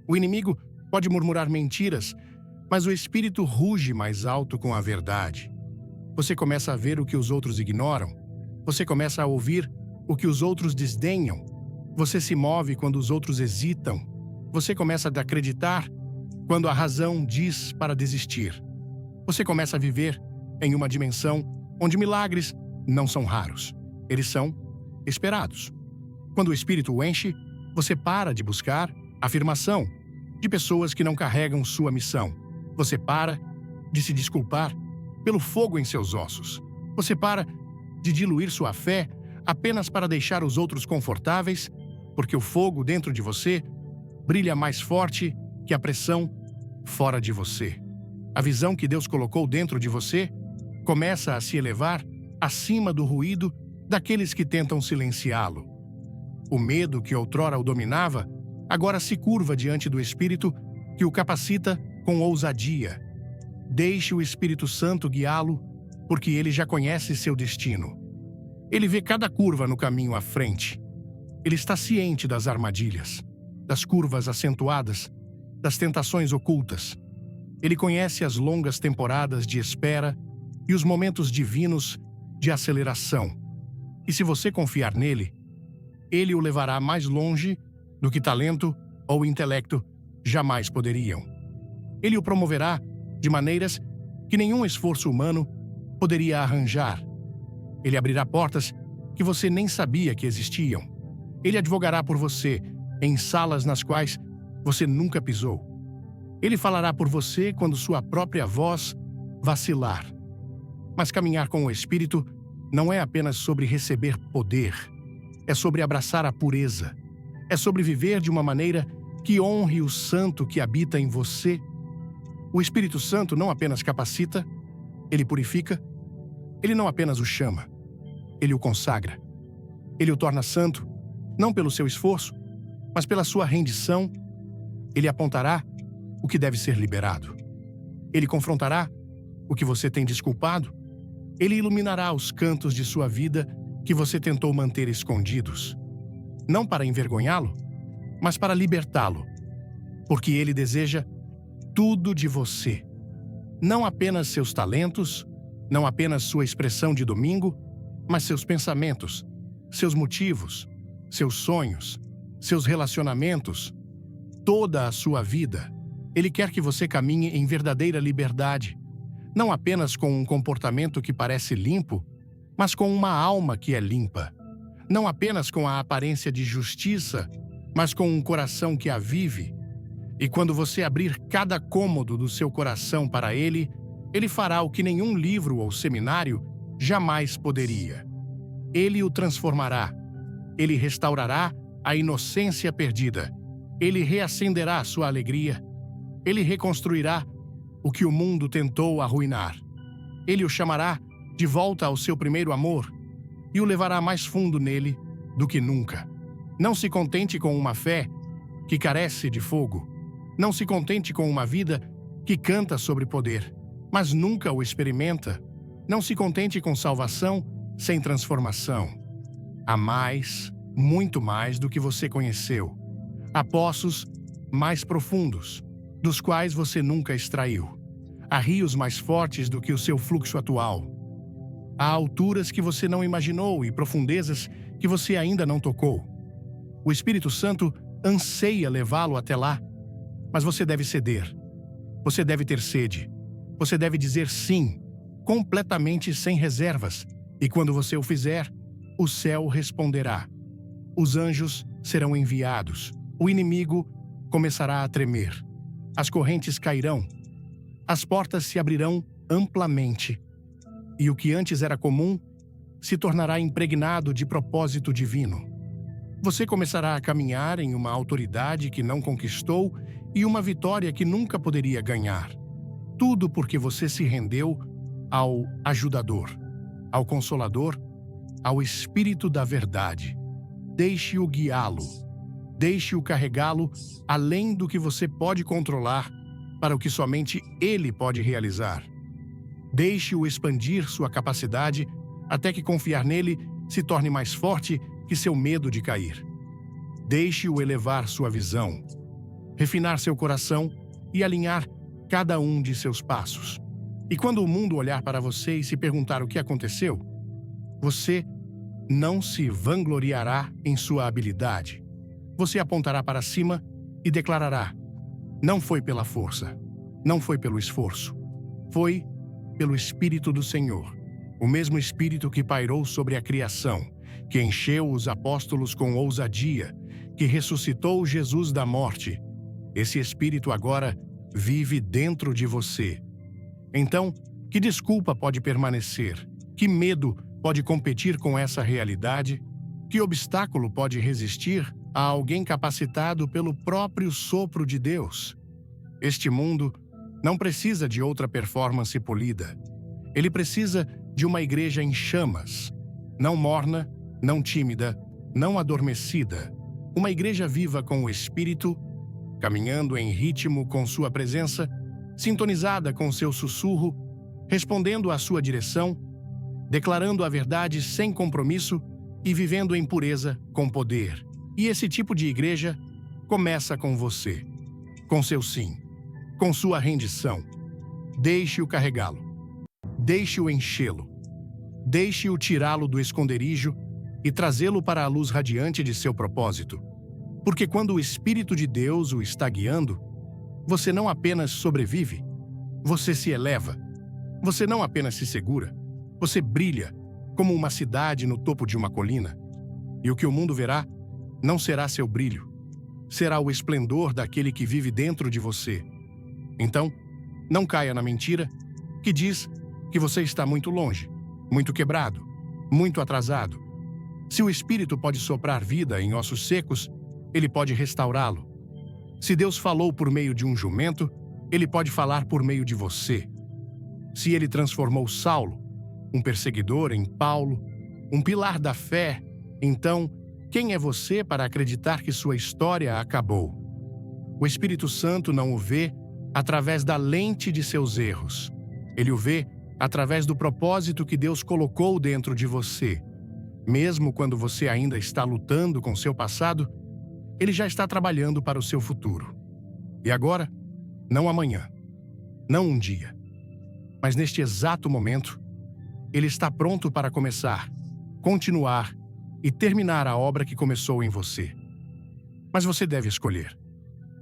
[SPEAKER 1] O inimigo pode murmurar mentiras, mas o Espírito ruge mais alto com a verdade. Você começa a ver o que os outros ignoram. Você começa a ouvir o que os outros desdenham. Você se move quando os outros hesitam. Você começa a acreditar quando a razão diz para desistir. Você começa a viver em uma dimensão onde milagres não são raros. Eles são esperados. Quando o Espírito o enche, você para de buscar afirmação de pessoas que não carregam sua missão. Você para de se desculpar pelo fogo em seus ossos. Você para de diluir sua fé apenas para deixar os outros confortáveis, porque o fogo dentro de você brilha mais forte que a pressão fora de você. A visão que Deus colocou dentro de você começa a se elevar acima do ruído daqueles que tentam silenciá-lo. O medo que outrora o dominava agora se curva diante do Espírito que o capacita com ousadia. Deixe o Espírito Santo guiá-lo, porque ele já conhece seu destino. Ele vê cada curva no caminho à frente. Ele está ciente das armadilhas, das curvas acentuadas, das tentações ocultas. Ele conhece as longas temporadas de espera e os momentos divinos de aceleração. E se você confiar nele, ele o levará mais longe do que talento ou intelecto jamais poderiam. Ele o promoverá de maneiras que nenhum esforço humano poderia arranjar. Ele abrirá portas que você nem sabia que existiam. Ele advogará por você em salas nas quais você nunca pisou. Ele falará por você quando sua própria voz vacilar. Mas caminhar com o Espírito não é apenas sobre receber poder. É sobre abraçar a pureza. É sobre viver de uma maneira que honre o Santo que habita em você. O Espírito Santo não apenas capacita, ele purifica, ele não apenas o chama, ele o consagra. Ele o torna santo, não pelo seu esforço, mas pela sua rendição. Ele apontará o que deve ser liberado. Ele confrontará o que você tem desculpado. Ele iluminará os cantos de sua vida que você tentou manter escondidos. Não para envergonhá-lo, mas para libertá-lo. Porque ele deseja tudo de você. Não apenas seus talentos, não apenas sua expressão de domingo, mas seus pensamentos, seus motivos, seus sonhos, seus relacionamentos, toda a sua vida. Ele quer que você caminhe em verdadeira liberdade, não apenas com um comportamento que parece limpo, mas com uma alma que é limpa. Não apenas com a aparência de justiça, mas com um coração que a vive. E quando você abrir cada cômodo do seu coração para ele, ele fará o que nenhum livro ou seminário jamais poderia. Ele o transformará. Ele restaurará a inocência perdida. Ele reacenderá sua alegria. Ele reconstruirá o que o mundo tentou arruinar. Ele o chamará de volta ao seu primeiro amor e o levará mais fundo nele do que nunca. Não se contente com uma fé que carece de fogo. Não se contente com uma vida que canta sobre poder, mas nunca o experimenta. Não se contente com salvação sem transformação. Há mais, muito mais do que você conheceu. Há poços mais profundos, dos quais você nunca extraiu. Há rios mais fortes do que o seu fluxo atual. Há alturas que você não imaginou e profundezas que você ainda não tocou. O Espírito Santo anseia levá-lo até lá, mas você deve ceder. Você deve ter sede. Você deve dizer sim, completamente sem reservas. E quando você o fizer, o céu responderá. Os anjos serão enviados. O inimigo começará a tremer. As correntes cairão. As portas se abrirão amplamente. E o que antes era comum se tornará impregnado de propósito divino. Você começará a caminhar em uma autoridade que não conquistou e uma vitória que nunca poderia ganhar. Tudo porque você se rendeu ao ajudador, ao consolador, ao Espírito da verdade. Deixe-o guiá-lo. Deixe-o carregá-lo além do que você pode controlar para o que somente ele pode realizar. Deixe-o expandir sua capacidade até que confiar nele se torne mais forte que seu medo de cair. Deixe-o elevar sua visão, refinar seu coração e alinhar cada um de seus passos. E quando o mundo olhar para você e se perguntar o que aconteceu, você não se vangloriará em sua habilidade. Você apontará para cima e declarará: não foi pela força, não foi pelo esforço, foi pelo Espírito do Senhor, o mesmo Espírito que pairou sobre a criação, que encheu os apóstolos com ousadia, que ressuscitou Jesus da morte. Esse Espírito agora vive dentro de você. Então, que desculpa pode permanecer? Que medo pode competir com essa realidade? Que obstáculo pode resistir a alguém capacitado pelo próprio sopro de Deus? Este mundo não precisa de outra performance polida. Ele precisa de uma igreja em chamas, não morna, não tímida, não adormecida. Uma igreja viva com o Espírito, caminhando em ritmo com sua presença, sintonizada com seu sussurro, respondendo à sua direção, declarando a verdade sem compromisso e vivendo em pureza com poder. E esse tipo de igreja começa com você, com seu sim, com sua rendição. Deixe-o carregá-lo. Deixe-o enchê-lo. Deixe-o tirá-lo do esconderijo e trazê-lo para a luz radiante de seu propósito. Porque quando o Espírito de Deus o está guiando, você não apenas sobrevive, você se eleva. Você não apenas se segura, você brilha como uma cidade no topo de uma colina. E o que o mundo verá não será seu brilho, será o esplendor daquele que vive dentro de você. Então, não caia na mentira que diz que você está muito longe, muito quebrado, muito atrasado. Se o Espírito pode soprar vida em ossos secos, ele pode restaurá-lo. Se Deus falou por meio de um jumento, ele pode falar por meio de você. Se ele transformou Saulo, um perseguidor, em Paulo, um pilar da fé, então, quem é você para acreditar que sua história acabou? O Espírito Santo não o vê através da lente de seus erros. Ele o vê através do propósito que Deus colocou dentro de você. Mesmo quando você ainda está lutando com seu passado, ele já está trabalhando para o seu futuro. E agora, não amanhã, não um dia, mas neste exato momento, ele está pronto para começar, continuar e terminar a obra que começou em você. Mas você deve escolher.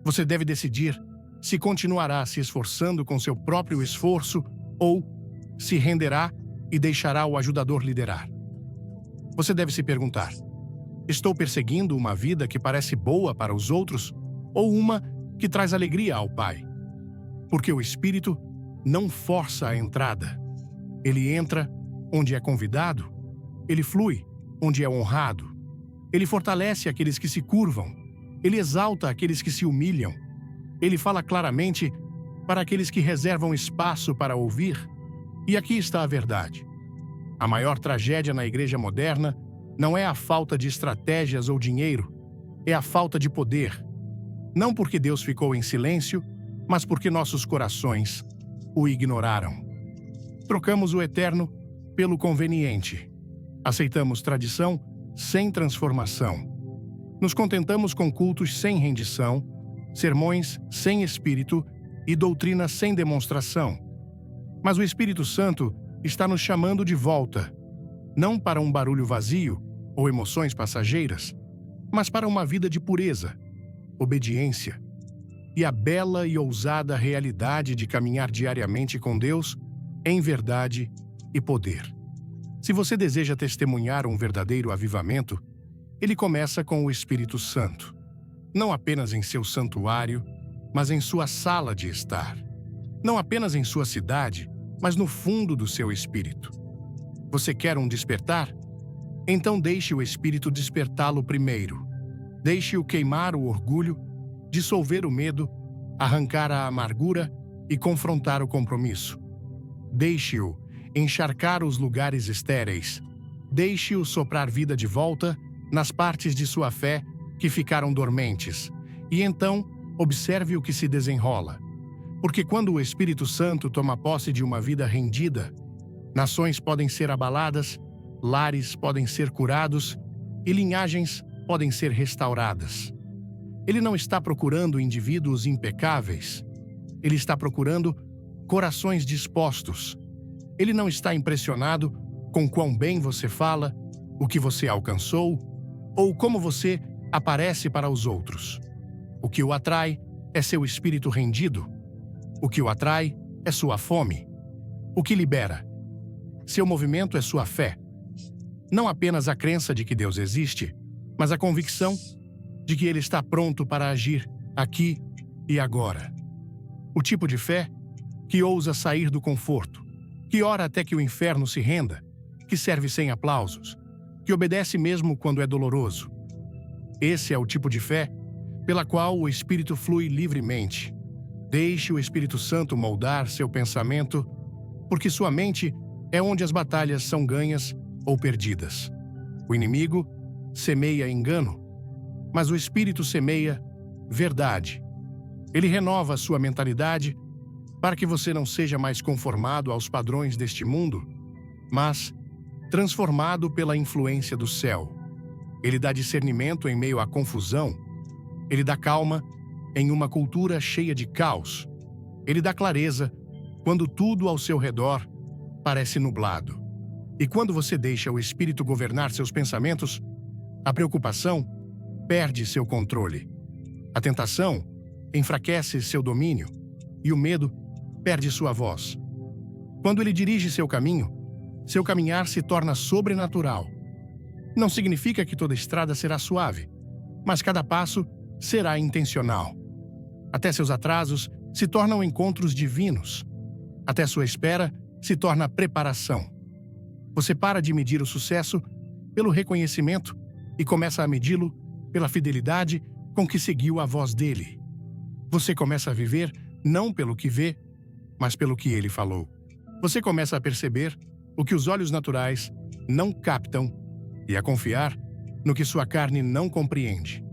[SPEAKER 1] Você deve decidir se continuará se esforçando com seu próprio esforço ou se renderá e deixará o ajudador liderar. Você deve se perguntar: estou perseguindo uma vida que parece boa para os outros ou uma que traz alegria ao Pai? Porque o Espírito não força a entrada. Ele entra onde é convidado, ele flui onde é honrado, ele fortalece aqueles que se curvam, ele exalta aqueles que se humilham, ele fala claramente para aqueles que reservam espaço para ouvir. E aqui está a verdade. A maior tragédia na igreja moderna não é a falta de estratégias ou dinheiro, é a falta de poder. Não porque Deus ficou em silêncio, mas porque nossos corações o ignoraram. Trocamos o eterno pelo conveniente. Aceitamos tradição sem transformação. Nos contentamos com cultos sem rendição, sermões sem espírito e doutrina sem demonstração. Mas o Espírito Santo está nos chamando de volta, não para um barulho vazio ou emoções passageiras, mas para uma vida de pureza, obediência e a bela e ousada realidade de caminhar diariamente com Deus em verdade e poder. Se você deseja testemunhar um verdadeiro avivamento, ele começa com o Espírito Santo, não apenas em seu santuário, mas em sua sala de estar, não apenas em sua cidade, mas no fundo do seu espírito. Você quer um despertar? Então deixe o Espírito despertá-lo primeiro. Deixe-o queimar o orgulho, dissolver o medo, arrancar a amargura e confrontar o compromisso. Deixe-o encharcar os lugares estéreis. Deixe-o soprar vida de volta nas partes de sua fé que ficaram dormentes. E então, observe o que se desenrola. Porque quando o Espírito Santo toma posse de uma vida rendida, nações podem ser abaladas, lares podem ser curados e linhagens podem ser restauradas. Ele não está procurando indivíduos impecáveis. Ele está procurando corações dispostos. Ele não está impressionado com quão bem você fala, o que você alcançou ou como você aparece para os outros. O que o atrai é seu espírito rendido. O que o atrai é sua fome. O que libera seu movimento é sua fé. Não apenas a crença de que Deus existe, mas a convicção de que Ele está pronto para agir aqui e agora. O tipo de fé que ousa sair do conforto, que ora até que o inferno se renda, que serve sem aplausos, que obedece mesmo quando é doloroso. Esse é o tipo de fé pela qual o Espírito flui livremente. Deixe o Espírito Santo moldar seu pensamento, porque sua mente é onde as batalhas são ganhas ou perdidas. O inimigo semeia engano, mas o Espírito semeia verdade. Ele renova a sua mentalidade para que você não seja mais conformado aos padrões deste mundo, mas transformado pela influência do céu. Ele dá discernimento em meio à confusão. Ele dá calma em uma cultura cheia de caos. Ele dá clareza quando tudo ao seu redor parece nublado. E quando você deixa o Espírito governar seus pensamentos, a preocupação perde seu controle. A tentação enfraquece seu domínio e o medo perde sua voz. Quando ele dirige seu caminho, seu caminhar se torna sobrenatural. Não significa que toda estrada será suave, mas cada passo será intencional. Até seus atrasos se tornam encontros divinos. Até sua espera se torna preparação. Você para de medir o sucesso pelo reconhecimento e começa a medi-lo pela fidelidade com que seguiu a voz dele. Você começa a viver não pelo que vê, mas pelo que ele falou. Você começa a perceber o que os olhos naturais não captam e a confiar no que sua carne não compreende.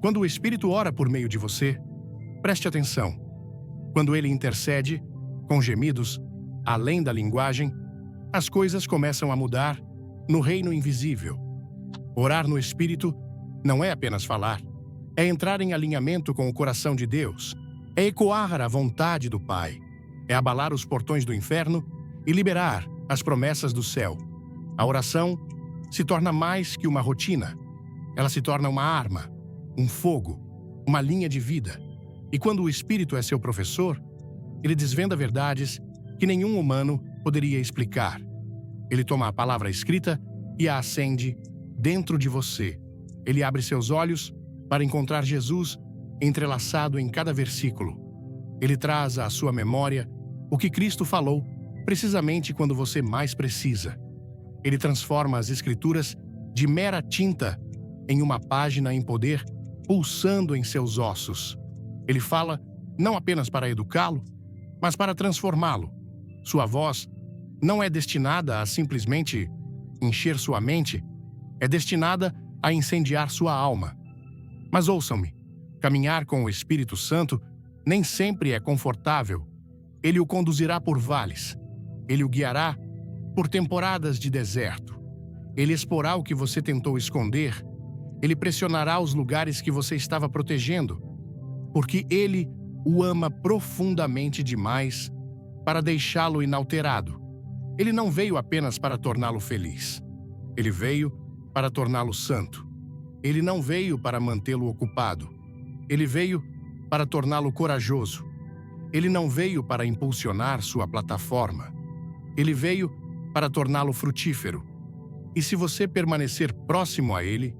[SPEAKER 1] Quando o Espírito ora por meio de você, preste atenção. Quando ele intercede, com gemidos, além da linguagem, as coisas começam a mudar no reino invisível. Orar no Espírito não é apenas falar, é entrar em alinhamento com o coração de Deus, é ecoar a vontade do Pai, é abalar os portões do inferno e liberar as promessas do céu. A oração se torna mais que uma rotina, ela se torna uma arma, um fogo, uma linha de vida. E quando o Espírito é seu professor, ele desvenda verdades que nenhum humano poderia explicar. Ele toma a palavra escrita e a acende dentro de você. Ele abre seus olhos para encontrar Jesus entrelaçado em cada versículo. Ele traz à sua memória o que Cristo falou precisamente quando você mais precisa. Ele transforma as Escrituras de mera tinta em uma página em poder pulsando em seus ossos. Ele fala não apenas para educá-lo, mas para transformá-lo. Sua voz não é destinada a simplesmente encher sua mente, é destinada a incendiar sua alma. Mas ouçam-me, caminhar com o Espírito Santo nem sempre é confortável. Ele o conduzirá por vales. Ele o guiará por temporadas de deserto. Ele exporá o que você tentou esconder. Ele pressionará os lugares que você estava protegendo, porque ele o ama profundamente demais para deixá-lo inalterado. Ele não veio apenas para torná-lo feliz. Ele veio para torná-lo santo. Ele não veio para mantê-lo ocupado. Ele veio para torná-lo corajoso. Ele não veio para impulsionar sua plataforma. Ele veio para torná-lo frutífero. E se você permanecer próximo a ele,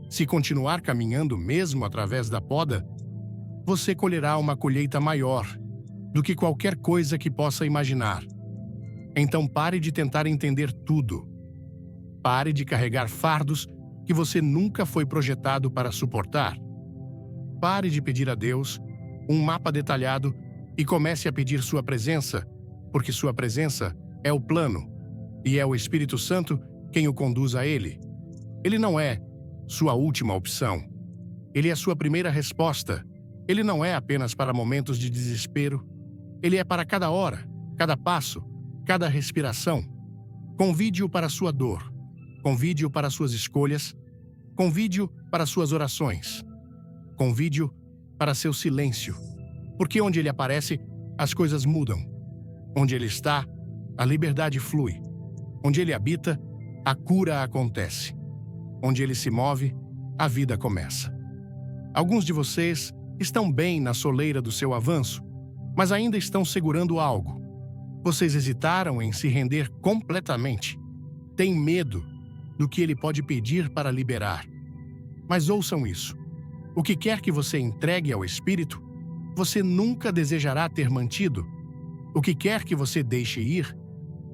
[SPEAKER 1] se continuar caminhando mesmo através da poda, você colherá uma colheita maior do que qualquer coisa que possa imaginar. Então pare de tentar entender tudo. Pare de carregar fardos que você nunca foi projetado para suportar. Pare de pedir a Deus um mapa detalhado e comece a pedir sua presença, porque sua presença é o plano e é o Espírito Santo quem o conduz a ele. Ele não é sua última opção. Ele é sua primeira resposta. Ele não é apenas para momentos de desespero. Ele é para cada hora, cada passo, cada respiração. Convide-o para sua dor. Convide-o para suas escolhas. Convide-o para suas orações. Convide-o para seu silêncio. Porque onde ele aparece, as coisas mudam. Onde ele está, a liberdade flui. Onde ele habita, a cura acontece. Onde ele se move, a vida começa. Alguns de vocês estão bem na soleira do seu avanço, mas ainda estão segurando algo. Vocês hesitaram em se render completamente. Têm medo do que ele pode pedir para liberar. Mas ouçam isso. O que quer que você entregue ao Espírito, você nunca desejará ter mantido. O que quer que você deixe ir,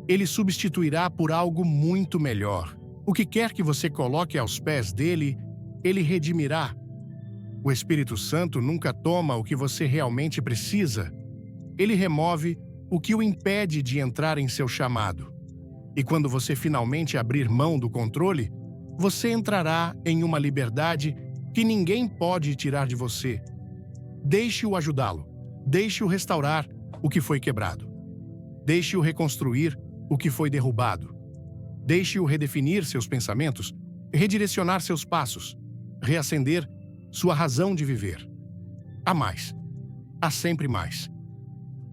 [SPEAKER 1] ele substituirá por algo muito melhor. O que quer que você coloque aos pés dele, ele redimirá. O Espírito Santo nunca toma o que você realmente precisa. Ele remove o que o impede de entrar em seu chamado. E quando você finalmente abrir mão do controle, você entrará em uma liberdade que ninguém pode tirar de você. Deixe-o ajudá-lo. Deixe-o restaurar o que foi quebrado. Deixe-o reconstruir o que foi derrubado. Deixe-o redefinir seus pensamentos, redirecionar seus passos, reacender sua razão de viver. Há mais. Há sempre mais.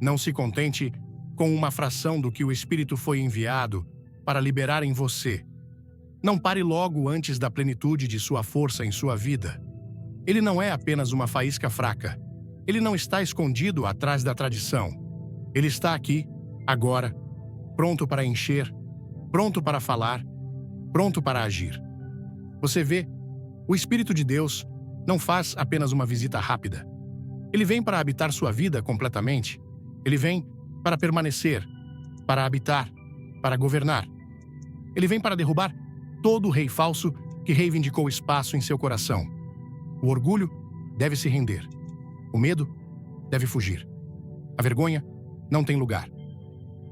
[SPEAKER 1] Não se contente com uma fração do que o Espírito foi enviado para liberar em você. Não pare logo antes da plenitude de sua força em sua vida. Ele não é apenas uma faísca fraca. Ele não está escondido atrás da tradição. Ele está aqui, agora, pronto para encher, pronto para falar, pronto para agir. Você vê, o Espírito de Deus não faz apenas uma visita rápida. Ele vem para habitar sua vida completamente. Ele vem para permanecer, para habitar, para governar. Ele vem para derrubar todo o rei falso que reivindicou espaço em seu coração. O orgulho deve se render. O medo deve fugir. A vergonha não tem lugar.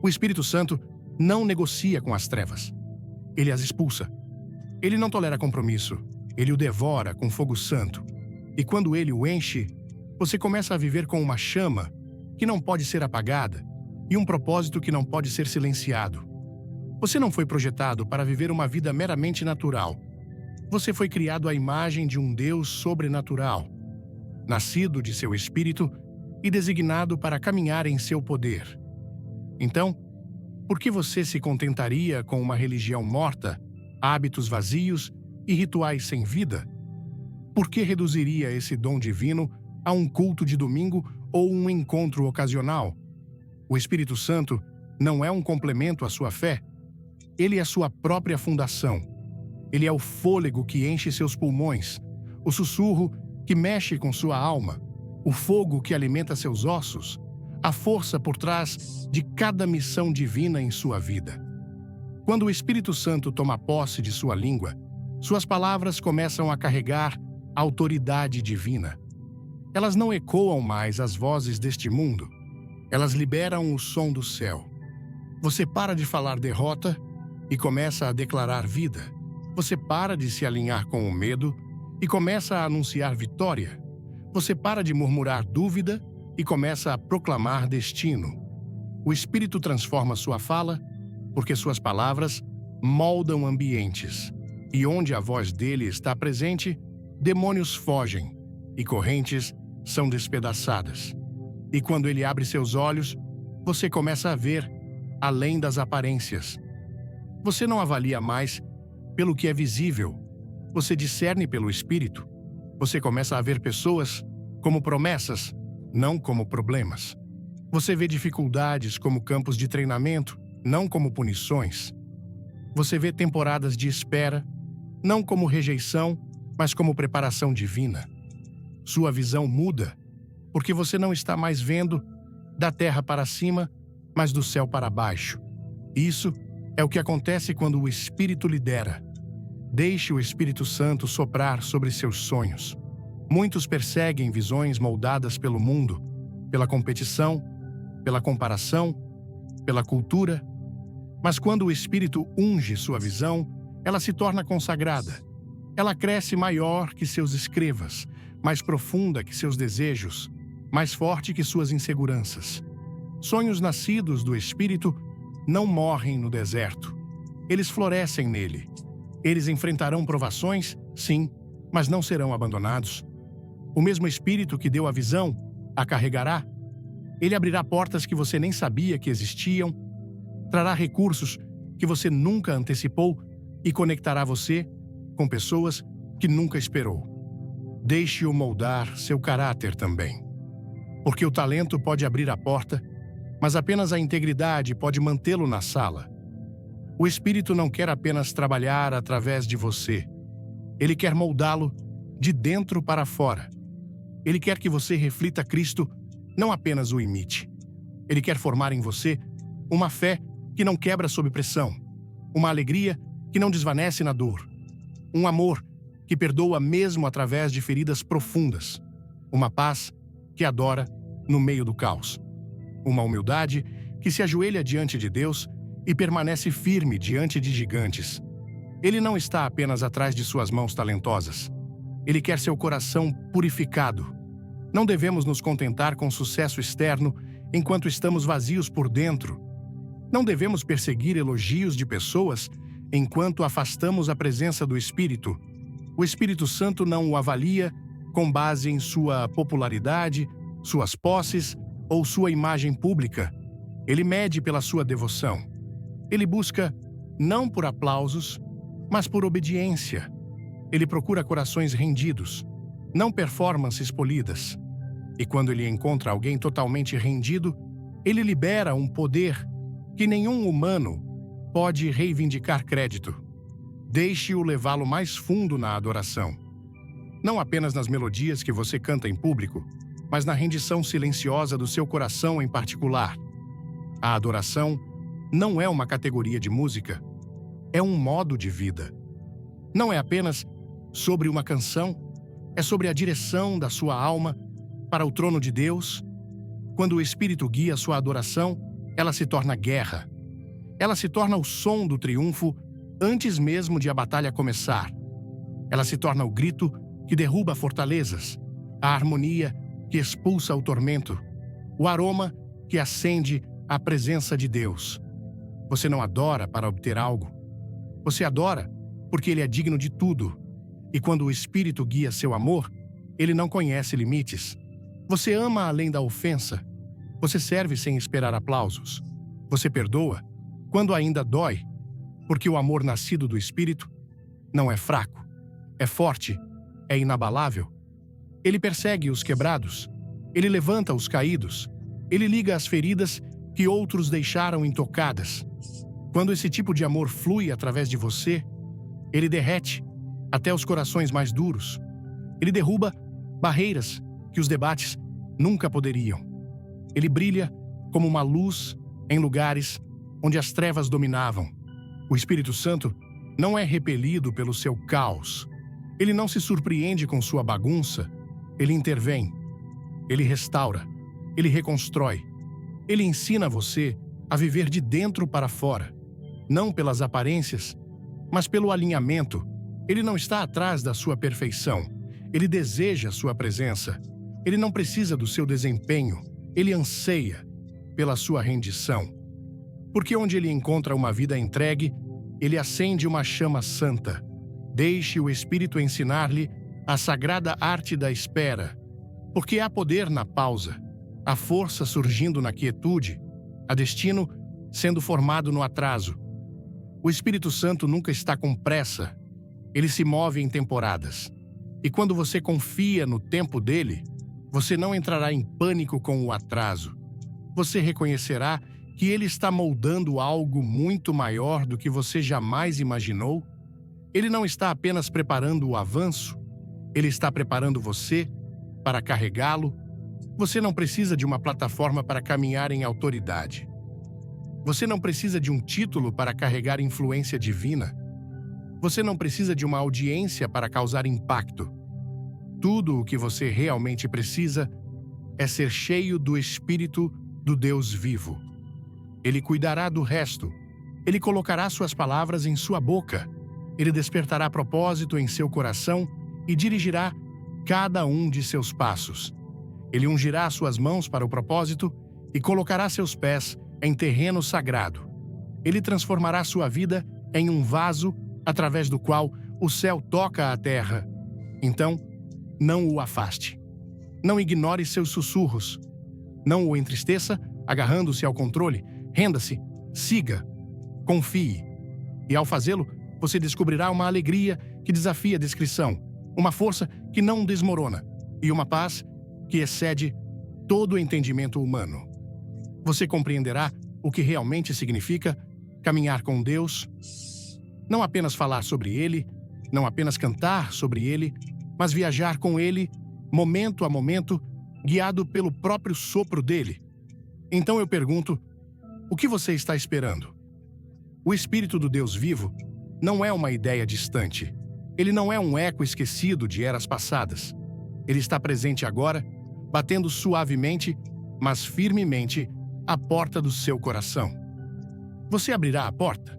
[SPEAKER 1] O Espírito Santo não negocia com as trevas. Ele as expulsa. Ele não tolera compromisso. Ele o devora com fogo santo. E quando ele o enche, você começa a viver com uma chama que não pode ser apagada e um propósito que não pode ser silenciado. Você não foi projetado para viver uma vida meramente natural. Você foi criado à imagem de um Deus sobrenatural, nascido de seu espírito e designado para caminhar em seu poder. Então, por que você se contentaria com uma religião morta, hábitos vazios e rituais sem vida? Por que reduziria esse dom divino a um culto de domingo ou um encontro ocasional? O Espírito Santo não é um complemento à sua fé. Ele é sua própria fundação. Ele é o fôlego que enche seus pulmões, o sussurro que mexe com sua alma, o fogo que alimenta seus ossos, a força por trás de cada missão divina em sua vida. Quando o Espírito Santo toma posse de sua língua, suas palavras começam a carregar a autoridade divina. Elas não ecoam mais as vozes deste mundo. Elas liberam o som do céu. Você para de falar derrota e começa a declarar vida. Você para de se alinhar com o medo e começa a anunciar vitória. Você para de murmurar dúvida e começa a proclamar destino. O Espírito transforma sua fala, porque suas palavras moldam ambientes. E onde a voz dele está presente, demônios fogem e correntes são despedaçadas. E quando ele abre seus olhos, você começa a ver além das aparências. Você não avalia mais pelo que é visível. Você discerne pelo Espírito. Você começa a ver pessoas como promessas, não como problemas. Você vê dificuldades como campos de treinamento, não como punições. Você vê temporadas de espera, não como rejeição, mas como preparação divina. Sua visão muda, porque você não está mais vendo da terra para cima, mas do céu para baixo. Isso é o que acontece quando o Espírito lidera. Deixe o Espírito Santo soprar sobre seus sonhos. Muitos perseguem visões moldadas pelo mundo, pela competição, pela comparação, pela cultura. Mas quando o Espírito unge sua visão, ela se torna consagrada. Ela cresce maior que seus escrivas, mais profunda que seus desejos, mais forte que suas inseguranças. Sonhos nascidos do Espírito não morrem no deserto. Eles florescem nele. Eles enfrentarão provações, sim, mas não serão abandonados. O mesmo Espírito que deu a visão a carregará. Ele abrirá portas que você nem sabia que existiam, trará recursos que você nunca antecipou e conectará você com pessoas que nunca esperou. Deixe-o moldar seu caráter também. Porque o talento pode abrir a porta, mas apenas a integridade pode mantê-lo na sala. O Espírito não quer apenas trabalhar através de você. Ele quer moldá-lo de dentro para fora. Ele quer que você reflita Cristo, não apenas o imite. Ele quer formar em você uma fé que não quebra sob pressão, uma alegria que não desvanece na dor, um amor que perdoa mesmo através de feridas profundas, uma paz que adora no meio do caos, uma humildade que se ajoelha diante de Deus e permanece firme diante de gigantes. Ele não está apenas atrás de suas mãos talentosas. Ele quer seu coração purificado. Não devemos nos contentar com sucesso externo enquanto estamos vazios por dentro. Não devemos perseguir elogios de pessoas enquanto afastamos a presença do Espírito. O Espírito Santo não o avalia com base em sua popularidade, suas posses ou sua imagem pública. Ele mede pela sua devoção. Ele busca não por aplausos, mas por obediência. Ele procura corações rendidos, não performances polidas. E quando ele encontra alguém totalmente rendido, ele libera um poder que nenhum humano pode reivindicar crédito. Deixe-o levá-lo mais fundo na adoração. Não apenas nas melodias que você canta em público, mas na rendição silenciosa do seu coração em particular. A adoração não é uma categoria de música, é um modo de vida. Não é apenas sobre uma canção, é sobre a direção da sua alma para o trono de Deus. Quando o Espírito guia sua adoração, ela se torna guerra. Ela se torna o som do triunfo antes mesmo de a batalha começar. Ela se torna o grito que derruba fortalezas, a harmonia que expulsa o tormento, o aroma que acende a presença de Deus. Você não adora para obter algo. Você adora porque Ele é digno de tudo. E quando o Espírito guia seu amor, Ele não conhece limites. Você ama além da ofensa. Você serve sem esperar aplausos. Você perdoa quando ainda dói, porque o amor nascido do Espírito não é fraco, é forte, é inabalável. Ele persegue os quebrados, ele levanta os caídos, ele liga as feridas que outros deixaram intocadas. Quando esse tipo de amor flui através de você, ele derrete até os corações mais duros. Ele derruba barreiras que os debates nunca poderiam. Ele brilha como uma luz em lugares onde as trevas dominavam. O Espírito Santo não é repelido pelo seu caos. Ele não se surpreende com sua bagunça. Ele intervém. Ele restaura. Ele reconstrói. Ele ensina você a viver de dentro para fora. Não pelas aparências, mas pelo alinhamento. Ele não está atrás da sua perfeição. Ele deseja sua presença. Ele não precisa do seu desempenho. Ele anseia pela sua rendição. Porque onde ele encontra uma vida entregue, ele acende uma chama santa. Deixe o Espírito ensinar-lhe a sagrada arte da espera. Porque há poder na pausa, há força surgindo na quietude, há destino sendo formado no atraso. O Espírito Santo nunca está com pressa. Ele se move em temporadas. E quando você confia no tempo dele, você não entrará em pânico com o atraso. Você reconhecerá que ele está moldando algo muito maior do que você jamais imaginou. Ele não está apenas preparando o avanço, ele está preparando você para carregá-lo. Você não precisa de uma plataforma para caminhar em autoridade. Você não precisa de um título para carregar influência divina. Você não precisa de uma audiência para causar impacto. Tudo o que você realmente precisa é ser cheio do Espírito do Deus vivo. Ele cuidará do resto. Ele colocará suas palavras em sua boca. Ele despertará propósito em seu coração e dirigirá cada um de seus passos. Ele ungirá suas mãos para o propósito e colocará seus pés em terreno sagrado. Ele transformará sua vida em um vaso através do qual o céu toca a terra. Então, não o afaste. Não ignore seus sussurros. Não o entristeça, agarrando-se ao controle. Renda-se, siga, confie. E ao fazê-lo, você descobrirá uma alegria que desafia a descrição, uma força que não desmorona e uma paz que excede todo o entendimento humano. Você compreenderá o que realmente significa caminhar com Deus, não apenas falar sobre Ele, não apenas cantar sobre Ele, mas viajar com Ele, momento a momento, guiado pelo próprio sopro dele. Então eu pergunto, o que você está esperando? O Espírito do Deus vivo não é uma ideia distante. Ele não é um eco esquecido de eras passadas. Ele está presente agora, batendo suavemente, mas firmemente, à porta do seu coração. Você abrirá a porta?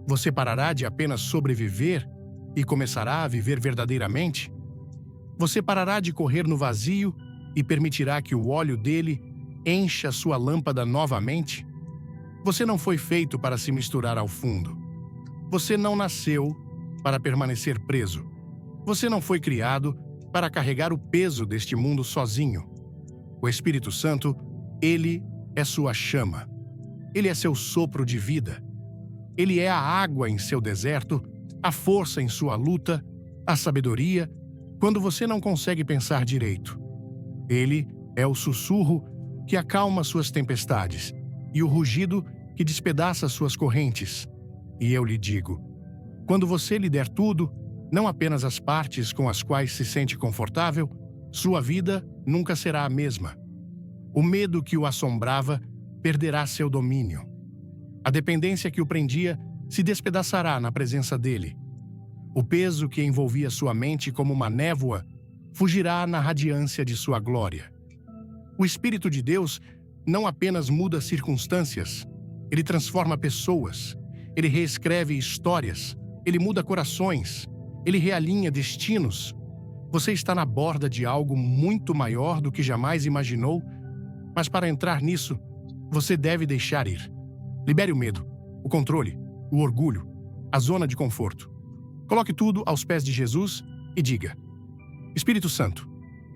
[SPEAKER 1] Você parará de apenas sobreviver e começará a viver verdadeiramente? Você parará de correr no vazio e permitirá que o óleo dele encha sua lâmpada novamente? Você não foi feito para se misturar ao fundo. Você não nasceu para permanecer preso. Você não foi criado para carregar o peso deste mundo sozinho. O Espírito Santo, ele é sua chama. Ele é seu sopro de vida. Ele é a água em seu deserto, a força em sua luta, a sabedoria quando você não consegue pensar direito. Ele É o sussurro que acalma suas tempestades e o rugido que despedaça suas correntes. E eu lhe digo: quando você lhe der tudo, não apenas as partes com as quais se sente confortável, sua vida nunca será a mesma. O medo que o assombrava perderá seu domínio. A dependência que o prendia se despedaçará na presença dele. O peso que envolvia sua mente como uma névoa fugirá na radiância de sua glória. O Espírito de Deus não apenas muda circunstâncias, ele transforma pessoas, ele reescreve histórias, ele muda corações, ele realinha destinos. Você está na borda de algo muito maior do que jamais imaginou, mas para entrar nisso, você deve deixar ir. Libere o medo, o controle, o orgulho, a zona de conforto. Coloque tudo aos pés de Jesus e diga: Espírito Santo,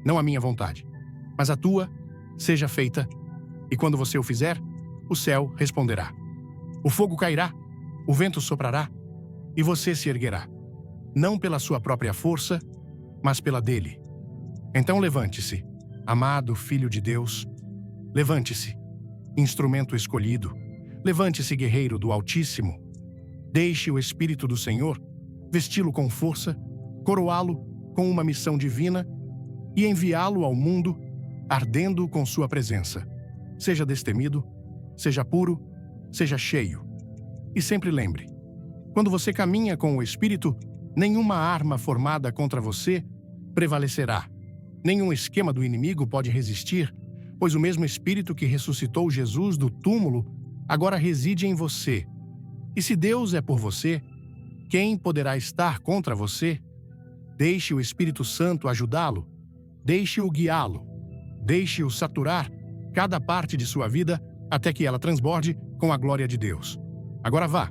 [SPEAKER 1] não a minha vontade, mas a tua seja feita. E quando você o fizer, o céu responderá. O fogo cairá, o vento soprará, e você se erguerá, não pela sua própria força, mas pela dele. Então levante-se, amado Filho de Deus. Levante-se, instrumento escolhido. Levante-se, guerreiro do Altíssimo. Deixe o Espírito do Senhor vesti-lo com força, coroá-lo com uma missão divina e enviá-lo ao mundo ardendo com sua presença. Seja destemido, seja puro, seja cheio. E sempre lembre, quando você caminha com o Espírito, nenhuma arma formada contra você prevalecerá. Nenhum esquema do inimigo pode resistir, pois o mesmo Espírito que ressuscitou Jesus do túmulo agora reside em você. E se Deus é por você, quem poderá estar contra você? Deixe o Espírito Santo ajudá-lo. Deixe-o guiá-lo. Deixe-o saturar cada parte de sua vida até que ela transborde com a glória de Deus. Agora vá.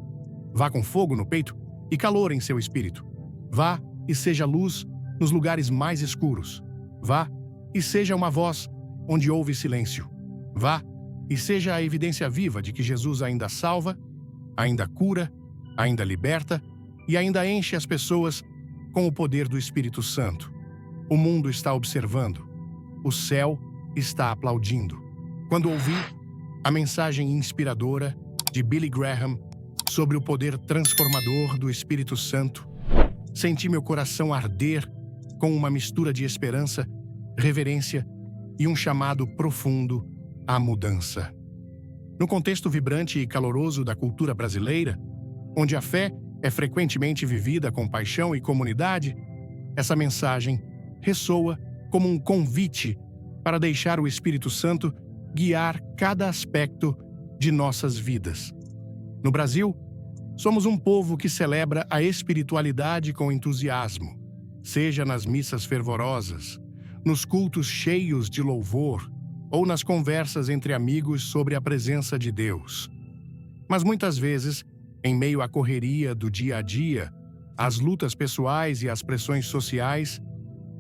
[SPEAKER 1] Vá com fogo no peito e calor em seu espírito. Vá e seja luz nos lugares mais escuros. Vá e seja uma voz onde houve silêncio. Vá e seja a evidência viva de que Jesus ainda salva, ainda cura, ainda liberta e ainda enche as pessoas com o poder do Espírito Santo. O mundo está observando. O céu está aplaudindo. Quando ouvi a mensagem inspiradora de Billy Graham sobre o poder transformador do Espírito Santo, senti meu coração arder com uma mistura de esperança, reverência e um chamado profundo à mudança. No contexto vibrante e caloroso da cultura brasileira, onde a fé é frequentemente vivida com paixão e comunidade, essa mensagem ressoa como um convite para deixar o Espírito Santo guiar cada aspecto de nossas vidas. No Brasil, somos um povo que celebra a espiritualidade com entusiasmo, seja nas missas fervorosas, nos cultos cheios de louvor ou nas conversas entre amigos sobre a presença de Deus. Mas muitas vezes, em meio à correria do dia a dia, às lutas pessoais e às pressões sociais,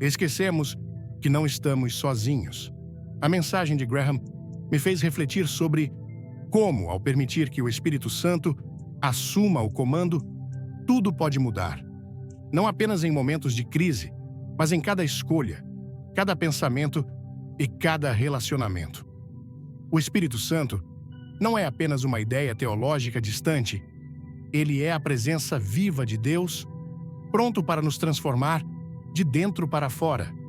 [SPEAKER 1] esquecemos que não estamos sozinhos. A mensagem de Graham me fez refletir sobre como, ao permitir que o Espírito Santo assuma o comando, tudo pode mudar. Não apenas em momentos de crise, mas em cada escolha, cada pensamento e cada relacionamento. O Espírito Santo não é apenas uma ideia teológica distante. Ele é a presença viva de Deus, pronto para nos transformar de dentro para fora.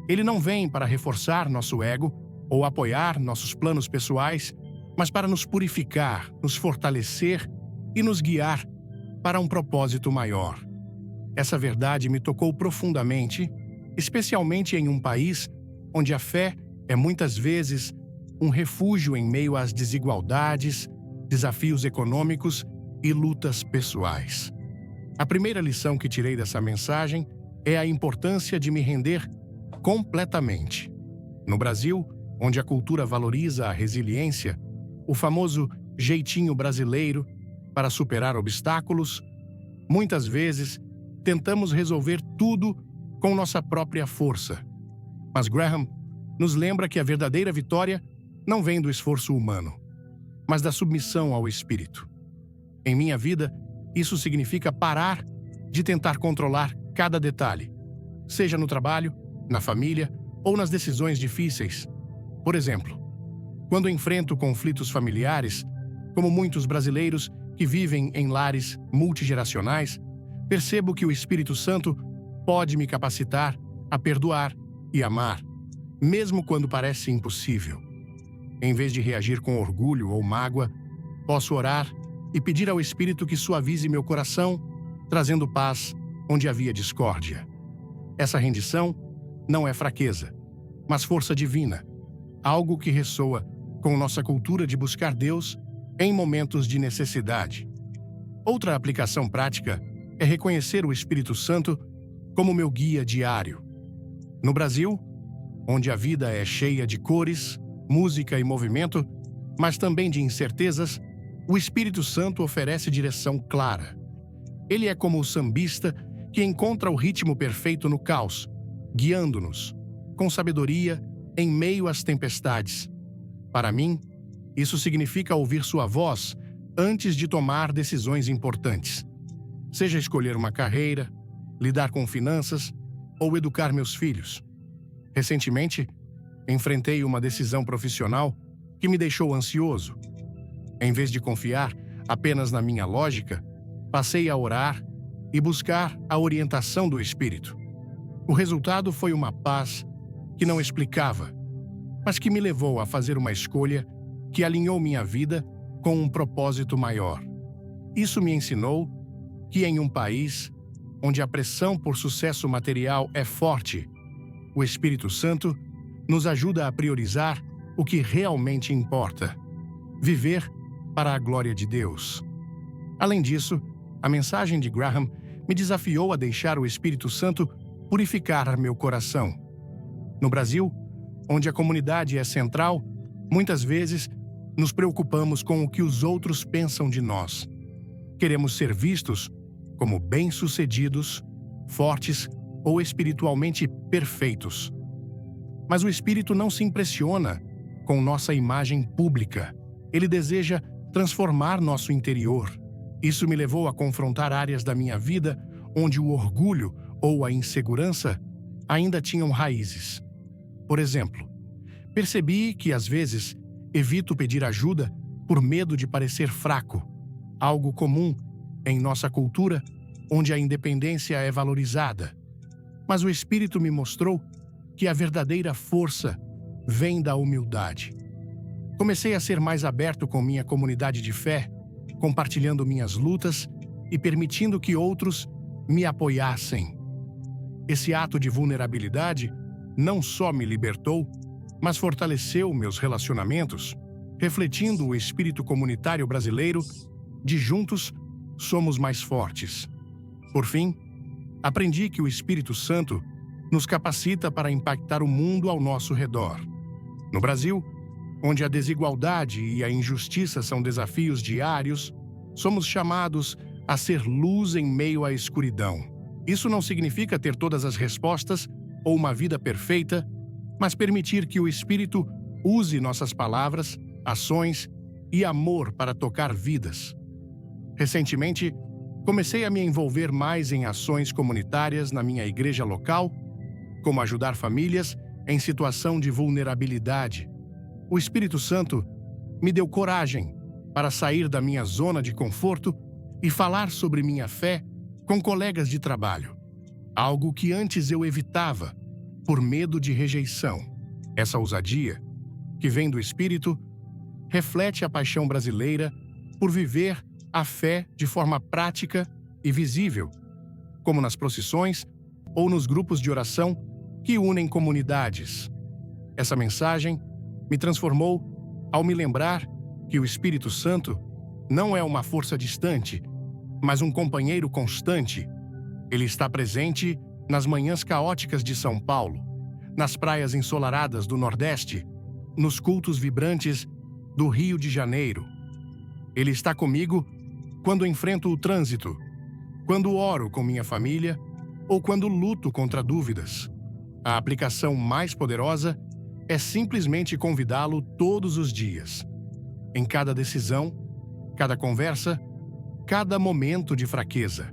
[SPEAKER 1] Ele não vem para reforçar nosso ego ou apoiar nossos planos pessoais, mas para nos purificar, nos fortalecer e nos guiar para um propósito maior. Essa verdade me tocou profundamente, especialmente em um país onde a fé é muitas vezes um refúgio em meio às desigualdades, desafios econômicos e lutas pessoais. A primeira lição que tirei dessa mensagem é a importância de me render completamente. No Brasil, onde a cultura valoriza a resiliência, o famoso jeitinho brasileiro para superar obstáculos, muitas vezes tentamos resolver tudo com nossa própria força. Mas Graham nos lembra que a verdadeira vitória não vem do esforço humano, mas da submissão ao Espírito. Em minha vida, isso significa parar de tentar controlar cada detalhe, seja no trabalho, na família ou nas decisões difíceis, Por exemplo, quando enfrento conflitos familiares, como muitos brasileiros que vivem em lares multigeracionais, percebo que o Espírito Santo pode me capacitar a perdoar e amar, mesmo quando parece impossível. Em vez de reagir com orgulho ou mágoa, posso orar e pedir ao Espírito que suavize meu coração, trazendo paz onde havia discórdia. Essa rendição não é fraqueza, mas força divina, algo que ressoa com nossa cultura de buscar Deus em momentos de necessidade. Outra aplicação prática é reconhecer o Espírito Santo como meu guia diário. No Brasil, onde a vida é cheia de cores, música e movimento, mas também de incertezas, o Espírito Santo oferece direção clara. Ele é como o sambista que encontra o ritmo perfeito no caos, guiando-nos, com sabedoria, em meio às tempestades. Para mim, isso significa ouvir sua voz antes de tomar decisões importantes. Seja escolher uma carreira, lidar com finanças ou educar meus filhos. Recentemente, enfrentei uma decisão profissional que me deixou ansioso. Em vez de confiar apenas na minha lógica, passei a orar e buscar a orientação do Espírito. O resultado foi uma paz que não explicava, mas que me levou a fazer uma escolha que alinhou minha vida com um propósito maior. Isso me ensinou que em um país onde a pressão por sucesso material é forte, o Espírito Santo nos ajuda a priorizar o que realmente importa: viver para a glória de Deus. Além disso, a mensagem de Graham me desafiou a deixar o Espírito Santo purificar meu coração. No Brasil, onde a comunidade é central, muitas vezes nos preocupamos com o que os outros pensam de nós. Queremos ser vistos como bem-sucedidos, fortes ou espiritualmente perfeitos. Mas o Espírito não se impressiona com nossa imagem pública. Ele deseja transformar nosso interior. Isso me levou a confrontar áreas da minha vida onde o orgulho ou a insegurança ainda tinham raízes. Por exemplo, percebi que, às vezes, evito pedir ajuda por medo de parecer fraco, algo comum em nossa cultura, onde a independência é valorizada. Mas o Espírito me mostrou que a verdadeira força vem da humildade. Comecei a ser mais aberto com minha comunidade de fé, compartilhando minhas lutas e permitindo que outros me apoiassem. Esse ato de vulnerabilidade não só me libertou, mas fortaleceu meus relacionamentos, refletindo o espírito comunitário brasileiro de juntos somos mais fortes. Por fim, aprendi que o Espírito Santo nos capacita para impactar o mundo ao nosso redor. No Brasil, onde a desigualdade e a injustiça são desafios diários, somos chamados a ser luz em meio à escuridão. Isso não significa ter todas as respostas ou uma vida perfeita, mas permitir que o Espírito use nossas palavras, ações e amor para tocar vidas. Recentemente, comecei a me envolver mais em ações comunitárias na minha igreja local, como ajudar famílias em situação de vulnerabilidade. O Espírito Santo me deu coragem para sair da minha zona de conforto e falar sobre minha fé com colegas de trabalho, algo que antes eu evitava por medo de rejeição. Essa ousadia, que vem do Espírito, reflete a paixão brasileira por viver a fé de forma prática e visível, como nas procissões ou nos grupos de oração que unem comunidades. Essa mensagem me transformou ao me lembrar que o Espírito Santo não é uma força distante, mas um companheiro constante. Ele está presente nas manhãs caóticas de São Paulo, nas praias ensolaradas do Nordeste, nos cultos vibrantes do Rio de Janeiro. Ele está comigo quando enfrento o trânsito, quando oro com minha família ou quando luto contra dúvidas. A aplicação mais poderosa é simplesmente convidá-lo todos os dias. Em cada decisão, cada conversa, cada momento de fraqueza.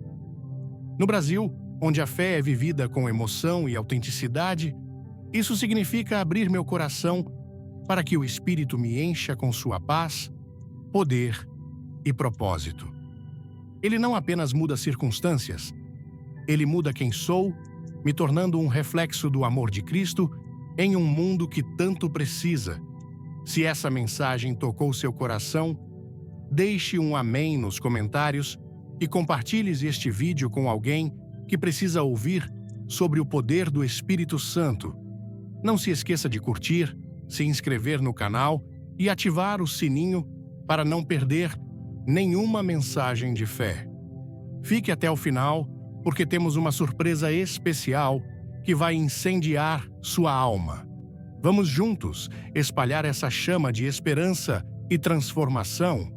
[SPEAKER 1] No Brasil, onde a fé é vivida com emoção e autenticidade, isso significa abrir meu coração para que o Espírito me encha com sua paz, poder e propósito. Ele não apenas muda circunstâncias, ele muda quem sou, me tornando um reflexo do amor de Cristo em um mundo que tanto precisa. Se essa mensagem tocou seu coração, deixe um amém nos comentários e compartilhe este vídeo com alguém que precisa ouvir sobre o poder do Espírito Santo. Não se esqueça de curtir, se inscrever no canal e ativar o sininho para não perder nenhuma mensagem de fé. Fique até o final, porque temos uma surpresa especial que vai incendiar sua alma. Vamos juntos espalhar essa chama de esperança e transformação